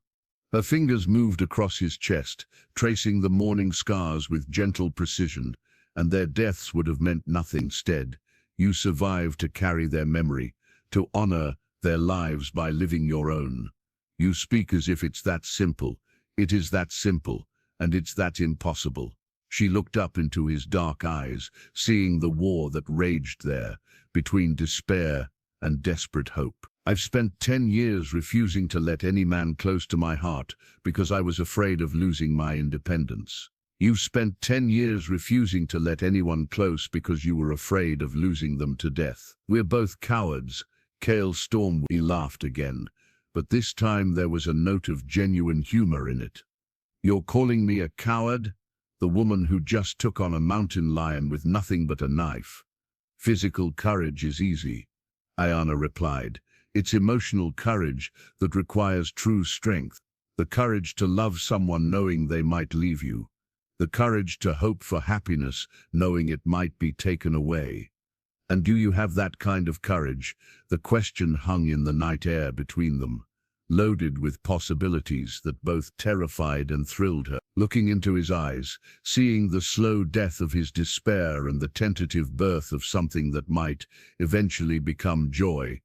Her fingers moved across his chest, tracing the mourning scars with gentle precision, "and their deaths would have meant nothing instead. You survived to carry their memory, to honor their lives by living your own. You speak as if it's that simple. It is that simple, and it's that impossible." She looked up into his dark eyes, seeing the war that raged there, between despair and desperate hope. "I've spent 10 years refusing to let any man close to my heart because I was afraid of losing my independence." "You've spent 10 years refusing to let anyone close because you were afraid of losing them to death." "We're both cowards," Kael Stormwind. He laughed again, but this time there was a note of genuine humor in it. "You're calling me a coward? The woman who just took on a mountain lion with nothing but a knife." "Physical courage is easy," Aiyana replied. "It's emotional courage that requires true strength. The courage to love someone knowing they might leave you. The courage to hope for happiness knowing it might be taken away. And do you have that kind of courage?" The question hung in the night air between them, loaded with possibilities that both terrified and thrilled her. Looking into his eyes, seeing the slow death of his despair and the tentative birth of something that might eventually become joy,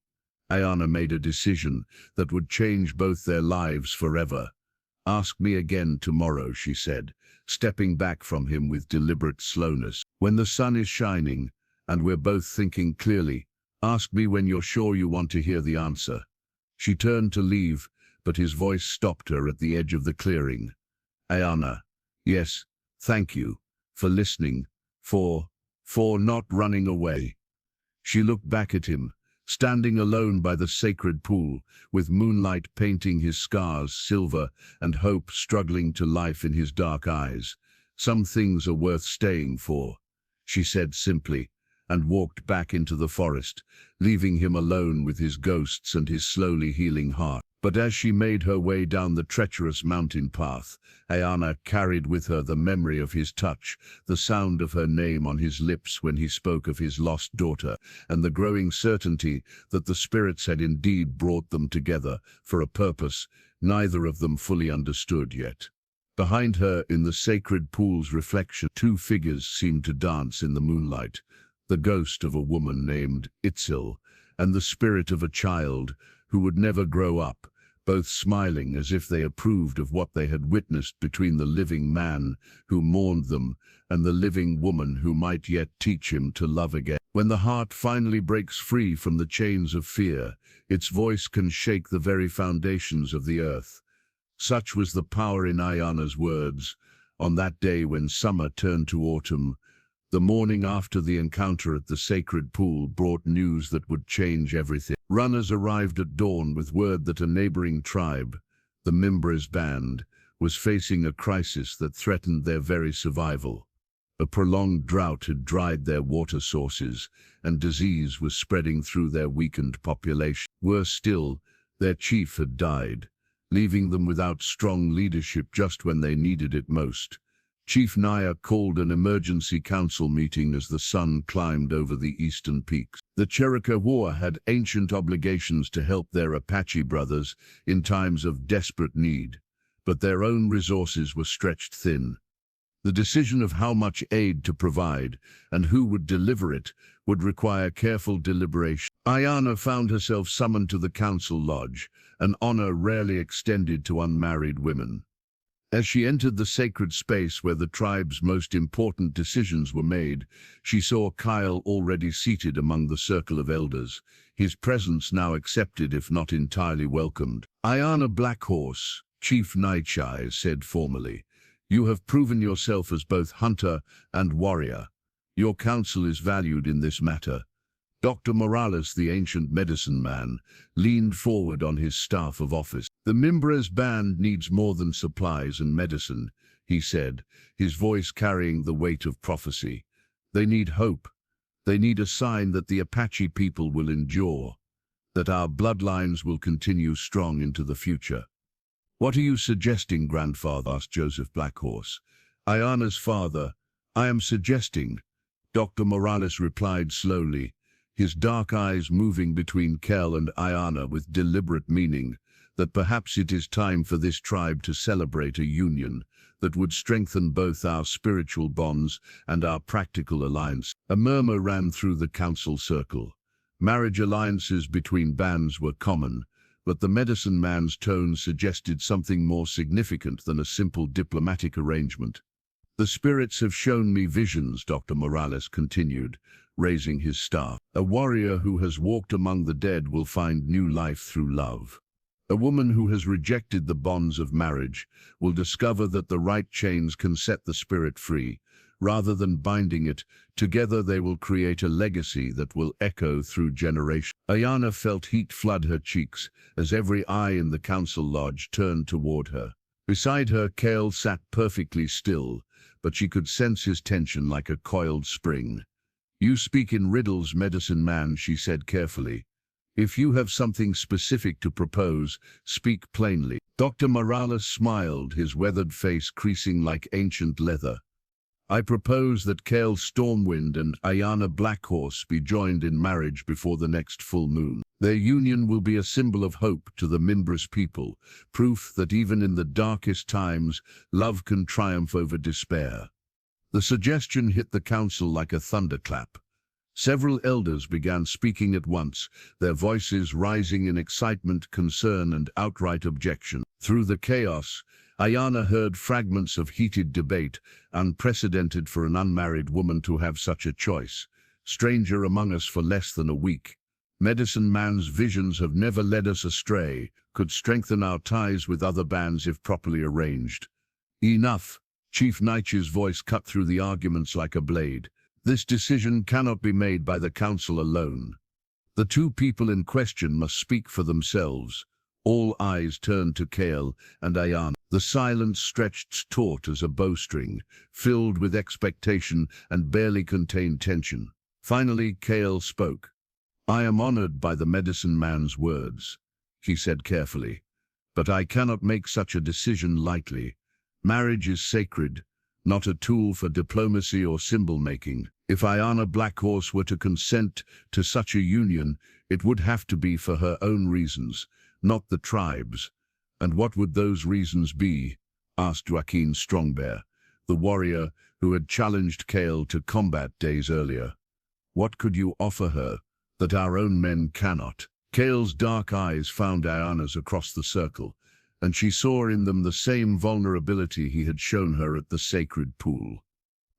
Aiyana made a decision that would change both their lives forever. "Ask me again tomorrow," she said, stepping back from him with deliberate slowness. "When the sun is shining, and we're both thinking clearly. Ask me when you're sure you want to hear the answer." She turned to leave, but his voice stopped her at the edge of the clearing. "Aiyana, yes, thank you, for listening, for not running away." She looked back at him, standing alone by the sacred pool, with moonlight painting his scars silver and hope struggling to life in his dark eyes. "Some things are worth staying for," she said simply, and walked back into the forest, leaving him alone with his ghosts and his slowly healing heart. But as she made her way down the treacherous mountain path, Aiyana carried with her the memory of his touch, the sound of her name on his lips when he spoke of his lost daughter, and the growing certainty that the spirits had indeed brought them together for a purpose neither of them fully understood yet. Behind her, in the sacred pool's reflection, 2 figures seemed to dance in the moonlight. The ghost of a woman named Itzil, and the spirit of a child who would never grow up, both smiling as if they approved of what they had witnessed between the living man who mourned them and the living woman who might yet teach him to love again. When the heart finally breaks free from the chains of fear, its voice can shake the very foundations of the earth. Such was the power in Aiyana's words. On that day when summer turned to autumn, the morning after the encounter at the sacred pool brought news that would change everything. Runners arrived at dawn with word that a neighboring tribe, the Mimbres band, was facing a crisis that threatened their very survival. A prolonged drought had dried their water sources, and disease was spreading through their weakened population. Worse still, their chief had died, leaving them without strong leadership just when they needed it most. Chief Naya called an emergency council meeting as the sun climbed over the eastern peaks. The Cherokee War had ancient obligations to help their Apache brothers in times of desperate need, but their own resources were stretched thin. The decision of how much aid to provide and who would deliver it would require careful deliberation. Aiyana found herself summoned to the council lodge, an honor rarely extended to unmarried women. As she entered the sacred space where the tribe's most important decisions were made, she saw Kael already seated among the circle of elders, his presence now accepted if not entirely welcomed. Aiyana Blackhorse, Chief Naichai, said formally, "You have proven yourself as both hunter and warrior. Your counsel is valued in this matter." Dr. Morales, the ancient medicine man, leaned forward on his staff of office. "The Mimbres band needs more than supplies and medicine," he said, his voice carrying the weight of prophecy. "They need hope. They need a sign that the Apache people will endure, that our bloodlines will continue strong into the future." "What are you suggesting, grandfather?" asked Joseph Blackhorse, Aiyana's father. "I am suggesting," Dr. Morales replied slowly, his dark eyes moving between Kael and Aiyana with deliberate meaning, "that perhaps it is time for this tribe to celebrate a union that would strengthen both our spiritual bonds and our practical alliance." A murmur ran through the council circle. Marriage alliances between bands were common, but the medicine man's tone suggested something more significant than a simple diplomatic arrangement. "The spirits have shown me visions," Dr. Morales continued, raising his staff. "A warrior who has walked among the dead will find new life through love. A woman who has rejected the bonds of marriage will discover that the right chains can set the spirit free. Rather than binding it, together they will create a legacy that will echo through generations." Aiyana felt heat flood her cheeks as every eye in the council lodge turned toward her. Beside her, Kael sat perfectly still, but she could sense his tension like a coiled spring. "You speak in riddles, medicine man," she said carefully. "If you have something specific to propose, speak plainly." Dr. Morales smiled, his weathered face creasing like ancient leather. "I propose that Kael Stormwind and Aiyana Blackhorse be joined in marriage before the next full moon. Their union will be a symbol of hope to the Mimbres people, proof that even in the darkest times, love can triumph over despair." The suggestion hit the council like a thunderclap. Several elders began speaking at once, their voices rising in excitement, concern, and outright objection. Through the chaos, Aiyana heard fragments of heated debate, unprecedented for an unmarried woman to have such a choice. "Stranger among us for less than a week. Medicine man's visions have never led us astray, could strengthen our ties with other bands if properly arranged." "Enough!" Chief Naich's voice cut through the arguments like a blade. "This decision cannot be made by the council alone. The two people in question must speak for themselves." All eyes turned to Kael and Aiyana. The silence stretched taut as a bowstring, filled with expectation and barely contained tension. Finally, Kael spoke. "I am honored by the medicine man's words," he said carefully, "but I cannot make such a decision lightly. Marriage is sacred, not a tool for diplomacy or symbol-making. If Aiyana Blackhorse were to consent to such a union, it would have to be for her own reasons, not the tribe's." "And what would those reasons be?" asked Joaquin Strongbear, the warrior who had challenged Kael to combat days earlier. "What could you offer her that our own men cannot?" Kael's dark eyes found Aiyana's across the circle, and she saw in them the same vulnerability he had shown her at the sacred pool.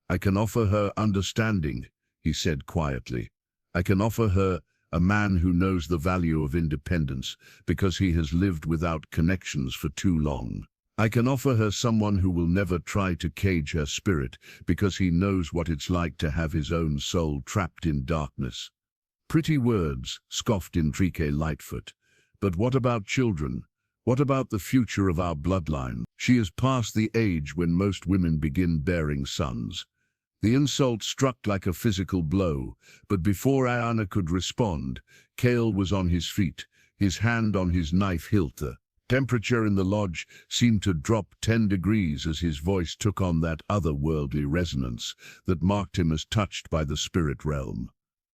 "I can offer her understanding," he said quietly. "I can offer her a man who knows the value of independence because he has lived without connections for too long. I can offer her someone who will never try to cage her spirit because he knows what it's like to have his own soul trapped in darkness." "Pretty words," scoffed Enrique Lightfoot. "But what about children? What about the future of our bloodline? She is past the age when most women begin bearing sons." The insult struck like a physical blow, but before Aiyana could respond, Kael was on his feet, his hand on his knife hilt. The temperature in the lodge seemed to drop 10 degrees as his voice took on that otherworldly resonance that marked him as touched by the spirit realm.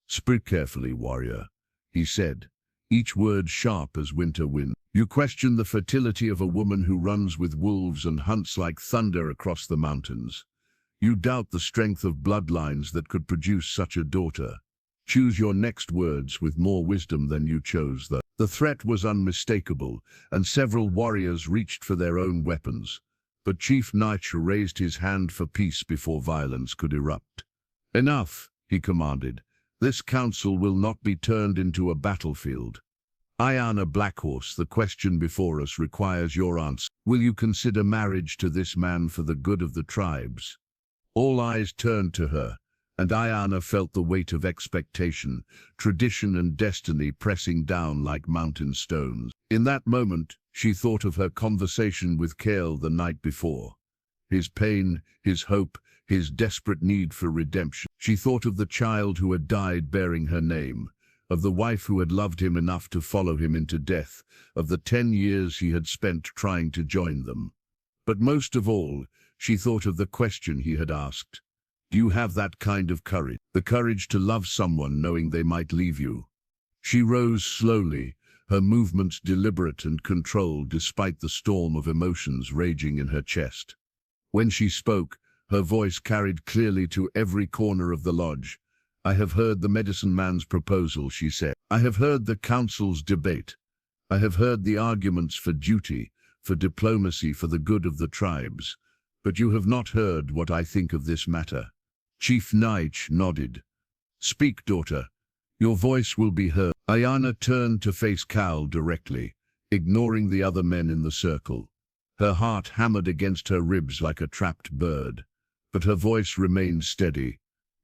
"Speak carefully, warrior," he said, each word sharp as winter wind. "You question the fertility of a woman who runs with wolves and hunts like thunder across the mountains. You doubt the strength of bloodlines that could produce such a daughter. Choose your next words with more wisdom than you chose them." The threat was unmistakable, and several warriors reached for their own weapons. But Chief Nich raised his hand for peace before violence could erupt. "Enough," he commanded. "This council will not be turned into a battlefield. Aiyana Blackhorse, the question before us requires your answer. Will you consider marriage to this man for the good of the tribes?" All eyes turned to her, and Aiyana felt the weight of expectation, tradition and destiny pressing down like mountain stones. In that moment, she thought of her conversation with Kael the night before. His pain, his hope, his desperate need for redemption. She thought of the child who had died bearing her name, of the wife who had loved him enough to follow him into death, of the 10 years he had spent trying to join them. But most of all, she thought of the question he had asked. "Do you have that kind of courage? The courage to love someone knowing they might leave you?" She rose slowly, her movements deliberate and controlled despite the storm of emotions raging in her chest. When she spoke, her voice carried clearly to every corner of the lodge. "I have heard the medicine man's proposal," she said. "I have heard the council's debate. I have heard the arguments for duty, for diplomacy, for the good of the tribes. But you have not heard what I think of this matter." Chief Nich nodded. "Speak, daughter. Your voice will be heard." Aiyana turned to face Kael directly, ignoring the other men in the circle. Her heart hammered against her ribs like a trapped bird, but her voice remained steady.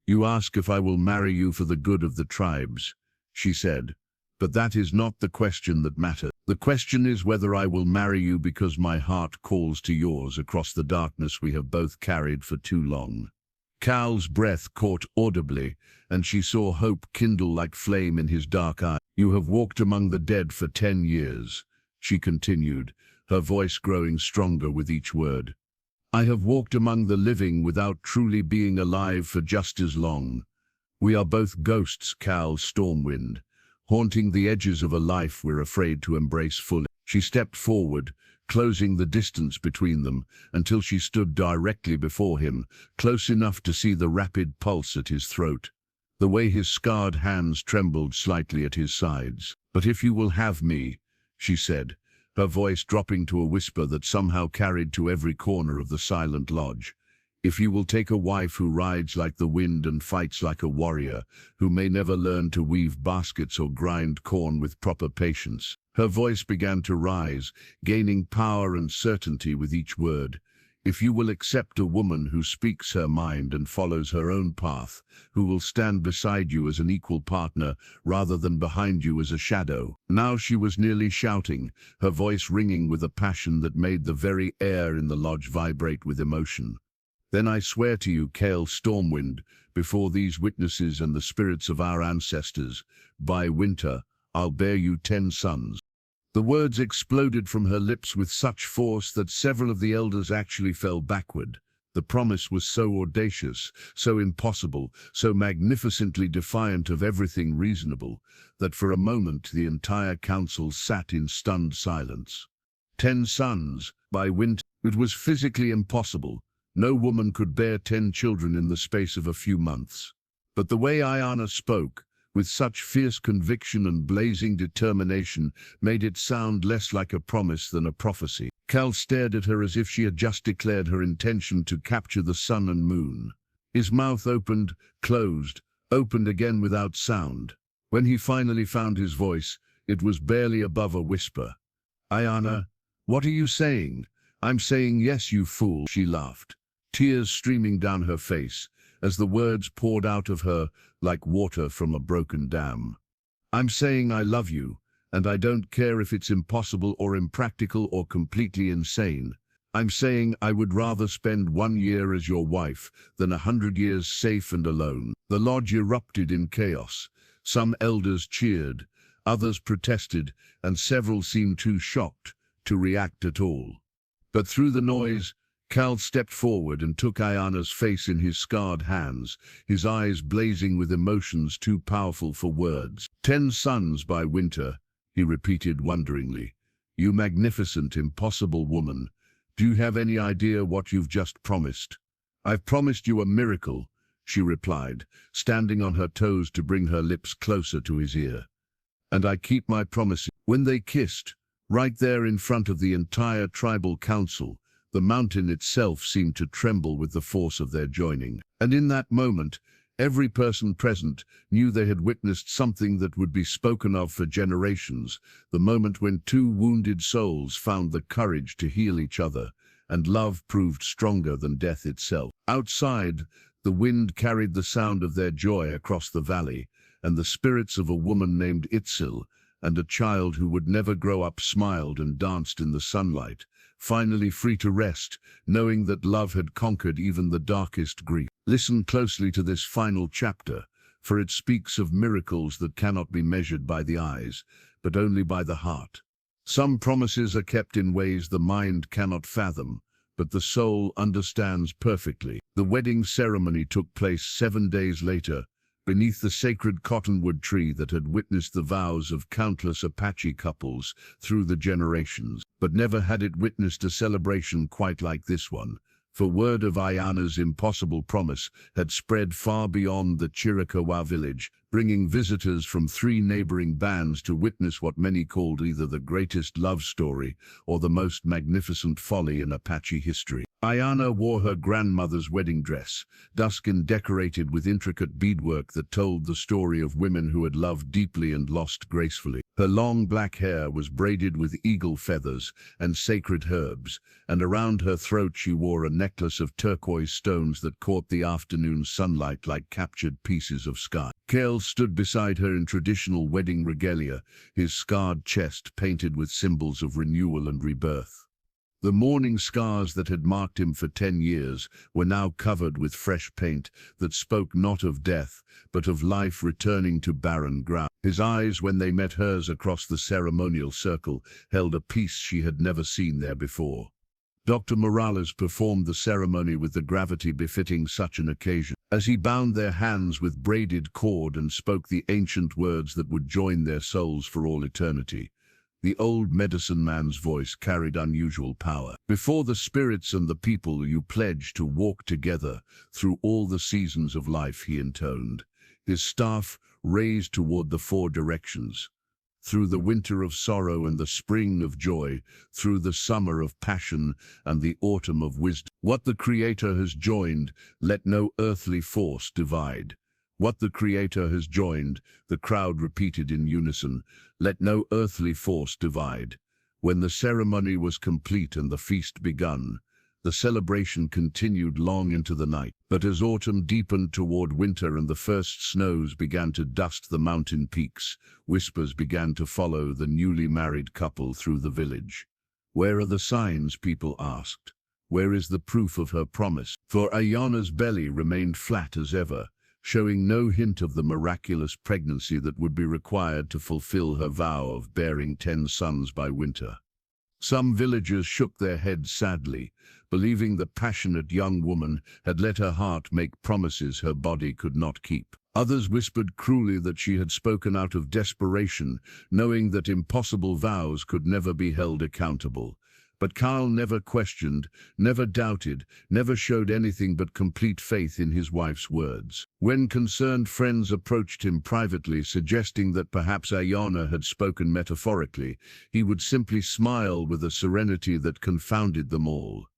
"You ask if I will marry you for the good of the tribes," she said. "But that is not the question that matters. The question is whether I will marry you because my heart calls to yours across the darkness we have both carried for too long." Kael's breath caught audibly, and she saw hope kindle like flame in his dark eye. "You have walked among the dead for 10 years, she continued, her voice growing stronger with each word. "I have walked among the living without truly being alive for just as long. We are both ghosts, Kael Stormwind, haunting the edges of a life we're afraid to embrace fully." She stepped forward, closing the distance between them until she stood directly before him, close enough to see the rapid pulse at his throat. The way his scarred hands trembled slightly at his sides. "But if you will have me," she said, her voice dropping to a whisper that somehow carried to every corner of the silent lodge, "if you will take a wife who rides like the wind and fights like a warrior, who may never learn to weave baskets or grind corn with proper patience." Her voice began to rise, gaining power and certainty with each word. "If you will accept a woman who speaks her mind and follows her own path, who will stand beside you as an equal partner rather than behind you as a shadow." Now she was nearly shouting, her voice ringing with a passion that made the very air in the lodge vibrate with emotion. "Then I swear to you, Kael Stormwind, before these witnesses and the spirits of our ancestors, by winter, I'll bear you 10 sons." The words exploded from her lips with such force that several of the elders actually fell backward. The promise was so audacious, so impossible, so magnificently defiant of everything reasonable, that for a moment the entire council sat in stunned silence. 10 sons, by winter. It was physically impossible. No woman could bear 10 children in the space of a few months. But the way Aiyana spoke, with such fierce conviction and blazing determination, made it sound less like a promise than a prophecy. Kael stared at her as if she had just declared her intention to capture the sun and moon. His mouth opened, closed, opened again without sound. When he finally found his voice, it was barely above a whisper. "Aiyana, what are you saying?" "I'm saying yes, you fool," she laughed, tears streaming down her face, as the words poured out of her like water from a broken dam. "I'm saying I love you, and I don't care if it's impossible or impractical or completely insane. I'm saying I would rather spend 1 year as your wife than 100 years safe and alone." The lodge erupted in chaos. Some elders cheered, others protested, and several seemed too shocked to react at all. But through the noise, Kael stepped forward and took Aiyana's face in his scarred hands, his eyes blazing with emotions too powerful for words. 10 suns by winter," he repeated wonderingly. "You magnificent, impossible woman. Do you have any idea what you've just promised?" "I've promised you a miracle," she replied, standing on her toes to bring her lips closer to his ear. "And I keep my promises." When they kissed, right there in front of the entire tribal council, the mountain itself seemed to tremble with the force of their joining. And in that moment, every person present knew they had witnessed something that would be spoken of for generations, the moment when 2 wounded souls found the courage to heal each other, and love proved stronger than death itself. Outside, the wind carried the sound of their joy across the valley, and the spirits of a woman named Itzel and a child who would never grow up smiled and danced in the sunlight, finally free to rest, knowing that love had conquered even the darkest grief. Listen closely to this final chapter, for it speaks of miracles that cannot be measured by the eyes, but only by the heart. Some promises are kept in ways the mind cannot fathom, but the soul understands perfectly. The wedding ceremony took place 7 days later, beneath the sacred cottonwood tree that had witnessed the vows of countless Apache couples through the generations. But never had it witnessed a celebration quite like this one, for word of Aiyana's impossible promise had spread far beyond the Chiricahua village, bringing visitors from 3 neighboring bands to witness what many called either the greatest love story or the most magnificent folly in Apache history. Aiyana wore her grandmother's wedding dress, dusk and decorated with intricate beadwork that told the story of women who had loved deeply and lost gracefully. Her long black hair was braided with eagle feathers and sacred herbs, and around her throat she wore a necklace of turquoise stones that caught the afternoon sunlight like captured pieces of sky. Kael stood beside her in traditional wedding regalia, his scarred chest painted with symbols of renewal and rebirth. The mourning scars that had marked him for 10 years were now covered with fresh paint that spoke not of death, but of life returning to barren ground. His eyes, when they met hers across the ceremonial circle, held a peace she had never seen there before. Dr. Morales performed the ceremony with the gravity befitting such an occasion. As he bound their hands with braided cord and spoke the ancient words that would join their souls for all eternity, the old medicine man's voice carried unusual power. "Before the spirits and the people you pledge to walk together through all the seasons of life," he intoned, his staff raised toward the 4 directions. "Through the winter of sorrow and the spring of joy, through the summer of passion and the autumn of wisdom. What the Creator has joined, let no earthly force divide." "What the Creator has joined," the crowd repeated in unison, "let no earthly force divide." When the ceremony was complete and the feast begun, the celebration continued long into the night. But as autumn deepened toward winter and the first snows began to dust the mountain peaks, whispers began to follow the newly married couple through the village. "Where are the signs?" people asked. "Where is the proof of her promise?" For Aiyana's belly remained flat as ever, showing no hint of the miraculous pregnancy that would be required to fulfill her vow of bearing 10 sons by winter. Some villagers shook their heads sadly, believing the passionate young woman had let her heart make promises her body could not keep. Others whispered cruelly that she had spoken out of desperation, knowing that impossible vows could never be held accountable. But Kael never questioned, never doubted, never showed anything but complete faith in his wife's words. When concerned friends approached him privately, suggesting that perhaps Aiyana had spoken metaphorically, he would simply smile with a serenity that confounded them all.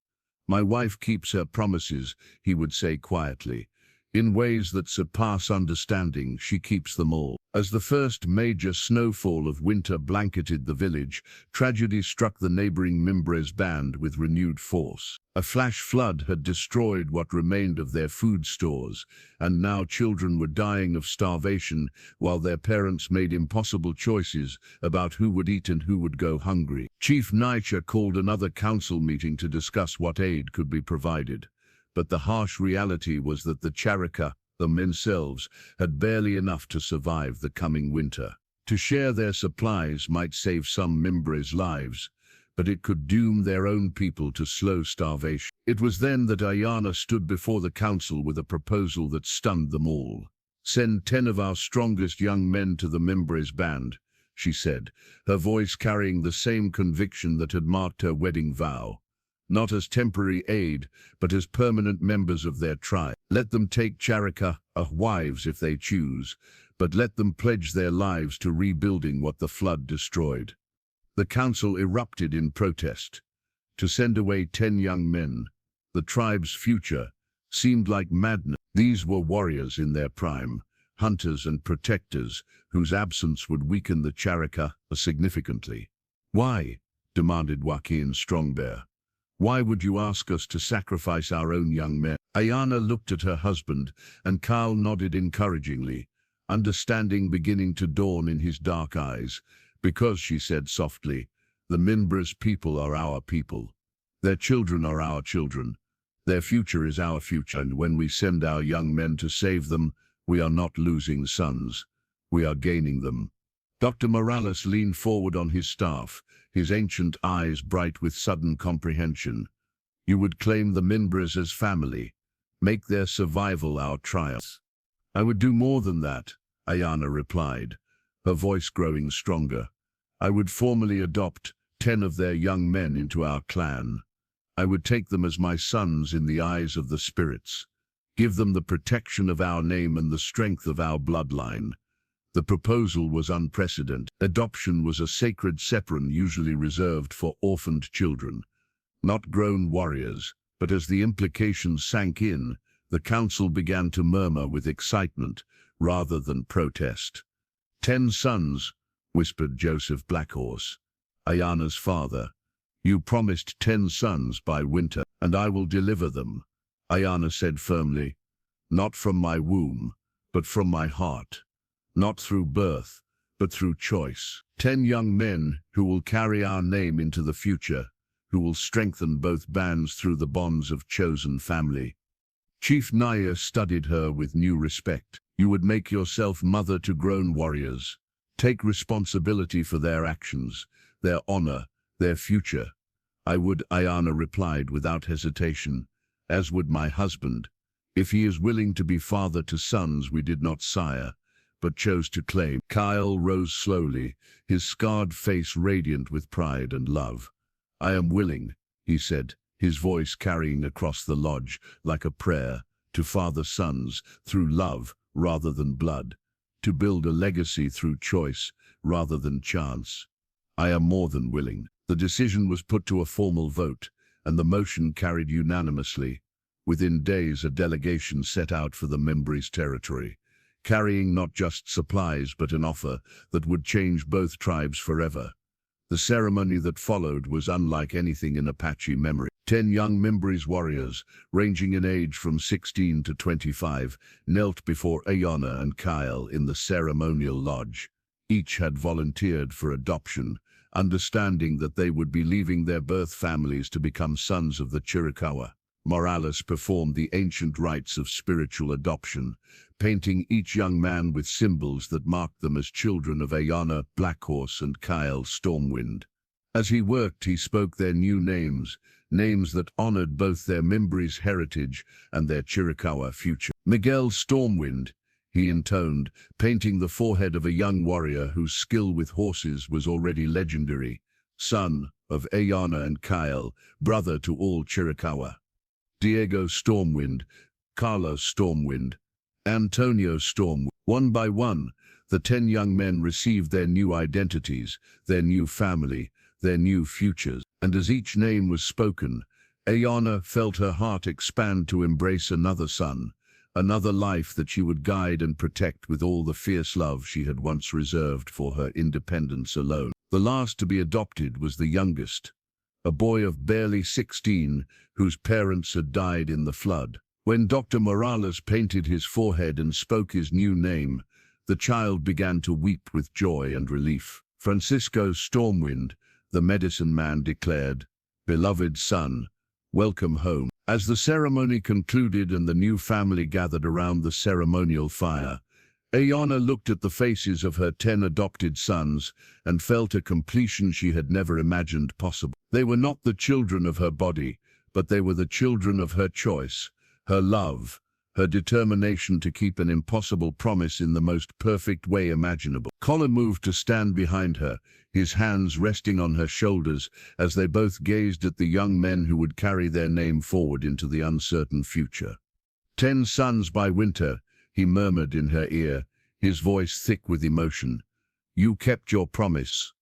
"My wife keeps her promises," he would say quietly. "In ways that surpass understanding, she keeps them all." As the first major snowfall of winter blanketed the village, tragedy struck the neighboring Mimbres band with renewed force. A flash flood had destroyed what remained of their food stores, and now children were dying of starvation while their parents made impossible choices about who would eat and who would go hungry. Chief Naisha called another council meeting to discuss what aid could be provided. But the harsh reality was that the Charika, themselves, had barely enough to survive the coming winter. To share their supplies might save some Mimbres' lives, but it could doom their own people to slow starvation. It was then that Aiyana stood before the council with a proposal that stunned them all. "Send 10 of our strongest young men to the Mimbres band," she said, her voice carrying the same conviction that had marked her wedding vow. "Not as temporary aid, but as permanent members of their tribe. Let them take Charika, wives if they choose, but let them pledge their lives to rebuilding what the flood destroyed." The council erupted in protest. To send away 10 young men, the tribe's future, seemed like madness. These were warriors in their prime, hunters and protectors, whose absence would weaken the Charika significantly. "Why?" demanded Joaquin Strongbear. "Why would you ask us to sacrifice our own young men?" Aiyana looked at her husband, and Kael nodded encouragingly, understanding beginning to dawn in his dark eyes. "Because," she said softly, "the Mimbres people are our people. Their children are our children. Their future is our future, and when we send our young men to save them, we are not losing sons. We are gaining them." Dr. Morales leaned forward on his staff, his ancient eyes bright with sudden comprehension. "You would claim the Mimbres as family, make their survival our triumph." "I would do more than that," Aiyana replied, her voice growing stronger. "I would formally adopt 10 of their young men into our clan. I would take them as my sons in the eyes of the spirits, give them the protection of our name and the strength of our bloodline." The proposal was unprecedented. Adoption was a sacred separation usually reserved for orphaned children, not grown warriors. But as the implications sank in, the council began to murmur with excitement rather than protest. "10 sons," whispered Joseph Blackhorse, Aiyana's father. "You promised 10 sons by winter, and I will deliver them," Aiyana said firmly. "Not from my womb, but from my heart. Not through birth, but through choice. 10 young men who will carry our name into the future, who will strengthen both bands through the bonds of chosen family." Chief Naya studied her with new respect. "You would make yourself mother to grown warriors. Take responsibility for their actions, their honor, their future." "I would," Aiyana replied without hesitation, "as would my husband. If he is willing to be father to sons we did not sire, but chose to claim." Kael rose slowly, his scarred face radiant with pride and love. "I am willing," he said, his voice carrying across the lodge like a prayer, "to father sons through love rather than blood, to build a legacy through choice rather than chance. I am more than willing." The decision was put to a formal vote, and the motion carried unanimously. Within days, a delegation set out for the Mimbres territory, carrying not just supplies but an offer that would change both tribes forever. The ceremony that followed was unlike anything in Apache memory. 10 young Mimbres warriors, ranging in age from 16 to 25, knelt before Aiyana and Kael in the ceremonial lodge. Each had volunteered for adoption, understanding that they would be leaving their birth families to become sons of the Chiricahua. Morales performed the ancient rites of spiritual adoption, painting each young man with symbols that marked them as children of Aiyana Blackhorse and Kael Stormwind. As he worked, he spoke their new names, names that honored both their Mimbres heritage and their Chiricahua future. "Miguel Stormwind," he intoned, painting the forehead of a young warrior whose skill with horses was already legendary. "Son, of Aiyana and Kael, brother to all Chiricahua. Diego Stormwind, Carlos Stormwind, Antonio Stormwind. One by one, the 10 young men received their new identities, their new family, their new futures. And as each name was spoken, Aiyana felt her heart expand to embrace another son, another life that she would guide and protect with all the fierce love she had once reserved for her independence alone. The last to be adopted was the youngest, a boy of barely 16, whose parents had died in the flood. When Dr. Morales painted his forehead and spoke his new name, the child began to weep with joy and relief. Francisco Stormwind, the medicine man, declared, "Beloved son, welcome home." As the ceremony concluded and the new family gathered around the ceremonial fire, Aiyana looked at the faces of her 10 adopted sons and felt a completion she had never imagined possible. They were not the children of her body, but they were the children of her choice, her love, her determination to keep an impossible promise in the most perfect way imaginable. Colin moved to stand behind her, his hands resting on her shoulders as they both gazed at the young men who would carry their name forward into the uncertain future. 10 sons by winter, he murmured in her ear, his voice thick with emotion. "You kept your promise."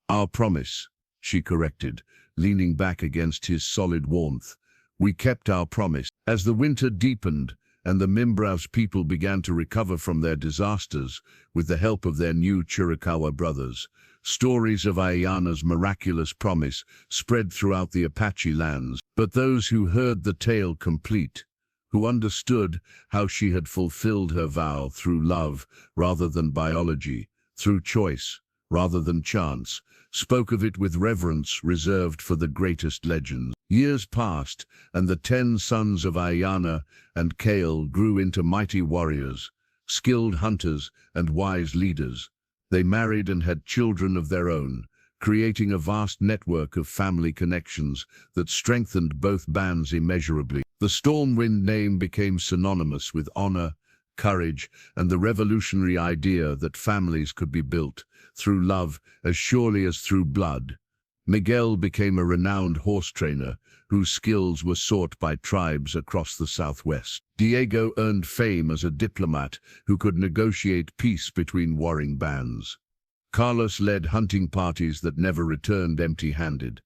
"Our promise," she corrected, leaning back against his solid warmth. "We kept our promise." As the winter deepened and the Mimbra's people began to recover from their disasters with the help of their new Chiricahua brothers, stories of Aiyana's miraculous promise spread throughout the Apache lands. But those who heard the tale complete, who understood how she had fulfilled her vow through love rather than biology, through choice rather than chance, spoke of it with reverence reserved for the greatest legends. Years passed, and the 10 sons of Aiyana and Kael grew into mighty warriors, skilled hunters and wise leaders. They married and had children of their own, creating a vast network of family connections that strengthened both bands immeasurably. The Stormwind name became synonymous with honor, courage, and the revolutionary idea that families could be built through love as surely as through blood. Miguel became a renowned horse trainer whose skills were sought by tribes across the Southwest. Diego earned fame as a diplomat who could negotiate peace between warring bands. Carlos led hunting parties that never returned empty-handed,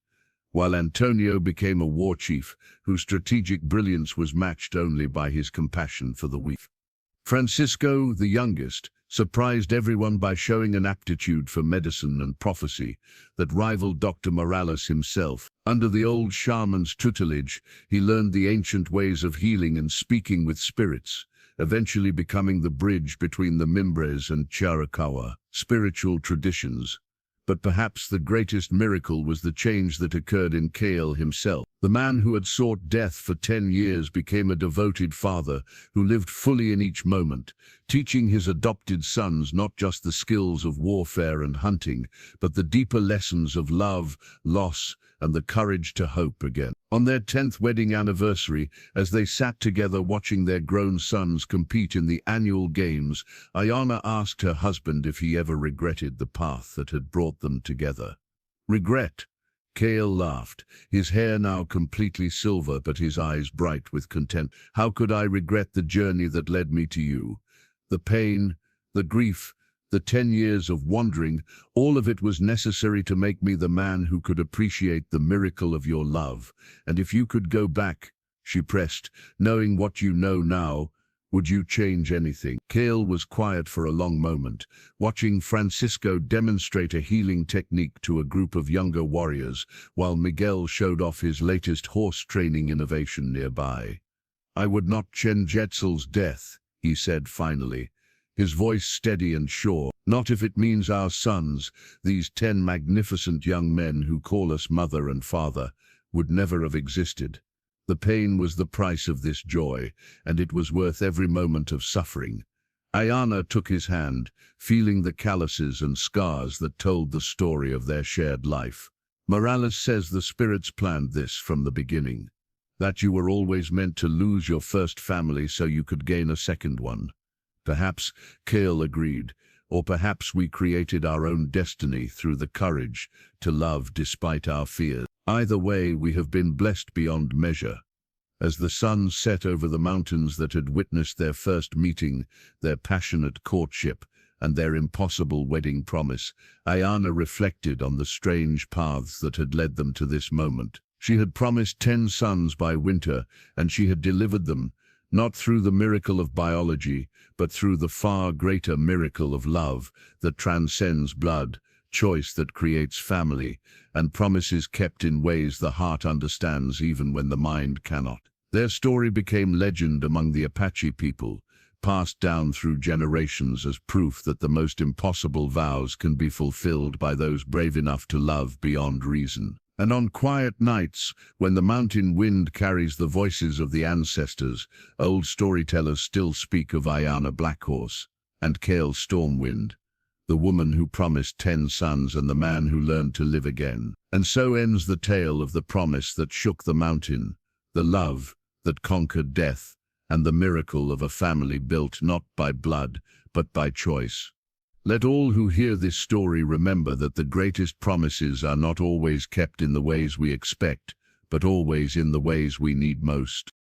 while Antonio became a war chief whose strategic brilliance was matched only by his compassion for the weak. Francisco, the youngest, surprised everyone by showing an aptitude for medicine and prophecy that rivaled Dr. Morales himself. Under the old shaman's tutelage, he learned the ancient ways of healing and speaking with spirits, eventually becoming the bridge between the Mimbres and Chiricahua spiritual traditions. But perhaps the greatest miracle was the change that occurred in Kael himself. The man who had sought death for 10 years became a devoted father who lived fully in each moment, teaching his adopted sons not just the skills of warfare and hunting, but the deeper lessons of love, loss, and the courage to hope again. On their 10th wedding anniversary, as they sat together watching their grown sons compete in the annual games, Aiyana asked her husband if he ever regretted the path that had brought them together. "Regret?" Kael laughed, his hair now completely silver but his eyes bright with content. "How could I regret the journey that led me to you? The pain, the grief, the 10 years of wandering, all of it was necessary to make me the man who could appreciate the miracle of your love. And if you could go back," she pressed, "knowing what you know now, would you change anything?" Kael was quiet for a long moment, watching Francisco demonstrate a healing technique to a group of younger warriors, while Miguel showed off his latest horse training innovation nearby. "I would not change Jetzel's death," he said finally, his voice steady and sure. "Not if it means our sons, these 10 magnificent young men who call us mother and father, would never have existed. The pain was the price of this joy, and it was worth every moment of suffering." Aiyana took his hand, feeling the calluses and scars that told the story of their shared life. "Morales says the spirits planned this from the beginning, that you were always meant to lose your first family so you could gain a second one." Perhaps, Kael agreed, Or perhaps we created our own destiny through the courage to love despite our fears. Either way, we have been blessed beyond measure. As the sun set over the mountains that had witnessed their first meeting, their passionate courtship, and their impossible wedding promise, Aiyana reflected on the strange paths that had led them to this moment. She had promised 10 sons by winter, and she had delivered them, not through the miracle of biology, but through the far greater miracle of love that transcends blood, choice that creates family, and promises kept in ways the heart understands even when the mind cannot. Their story became legend among the Apache people, passed down through generations as proof that the most impossible vows can be fulfilled by those brave enough to love beyond reason. And on quiet nights, when the mountain wind carries the voices of the ancestors, old storytellers still speak of Aiyana Blackhorse and Kael Stormwind, the woman who promised 10 sons and the man who learned to live again. And so ends the tale of the promise that shook the mountain, the love that conquered death, and the miracle of a family built not by blood, but by choice. Let all who hear this story remember that the greatest promises are not always kept in the ways we expect, but always in the ways we need most.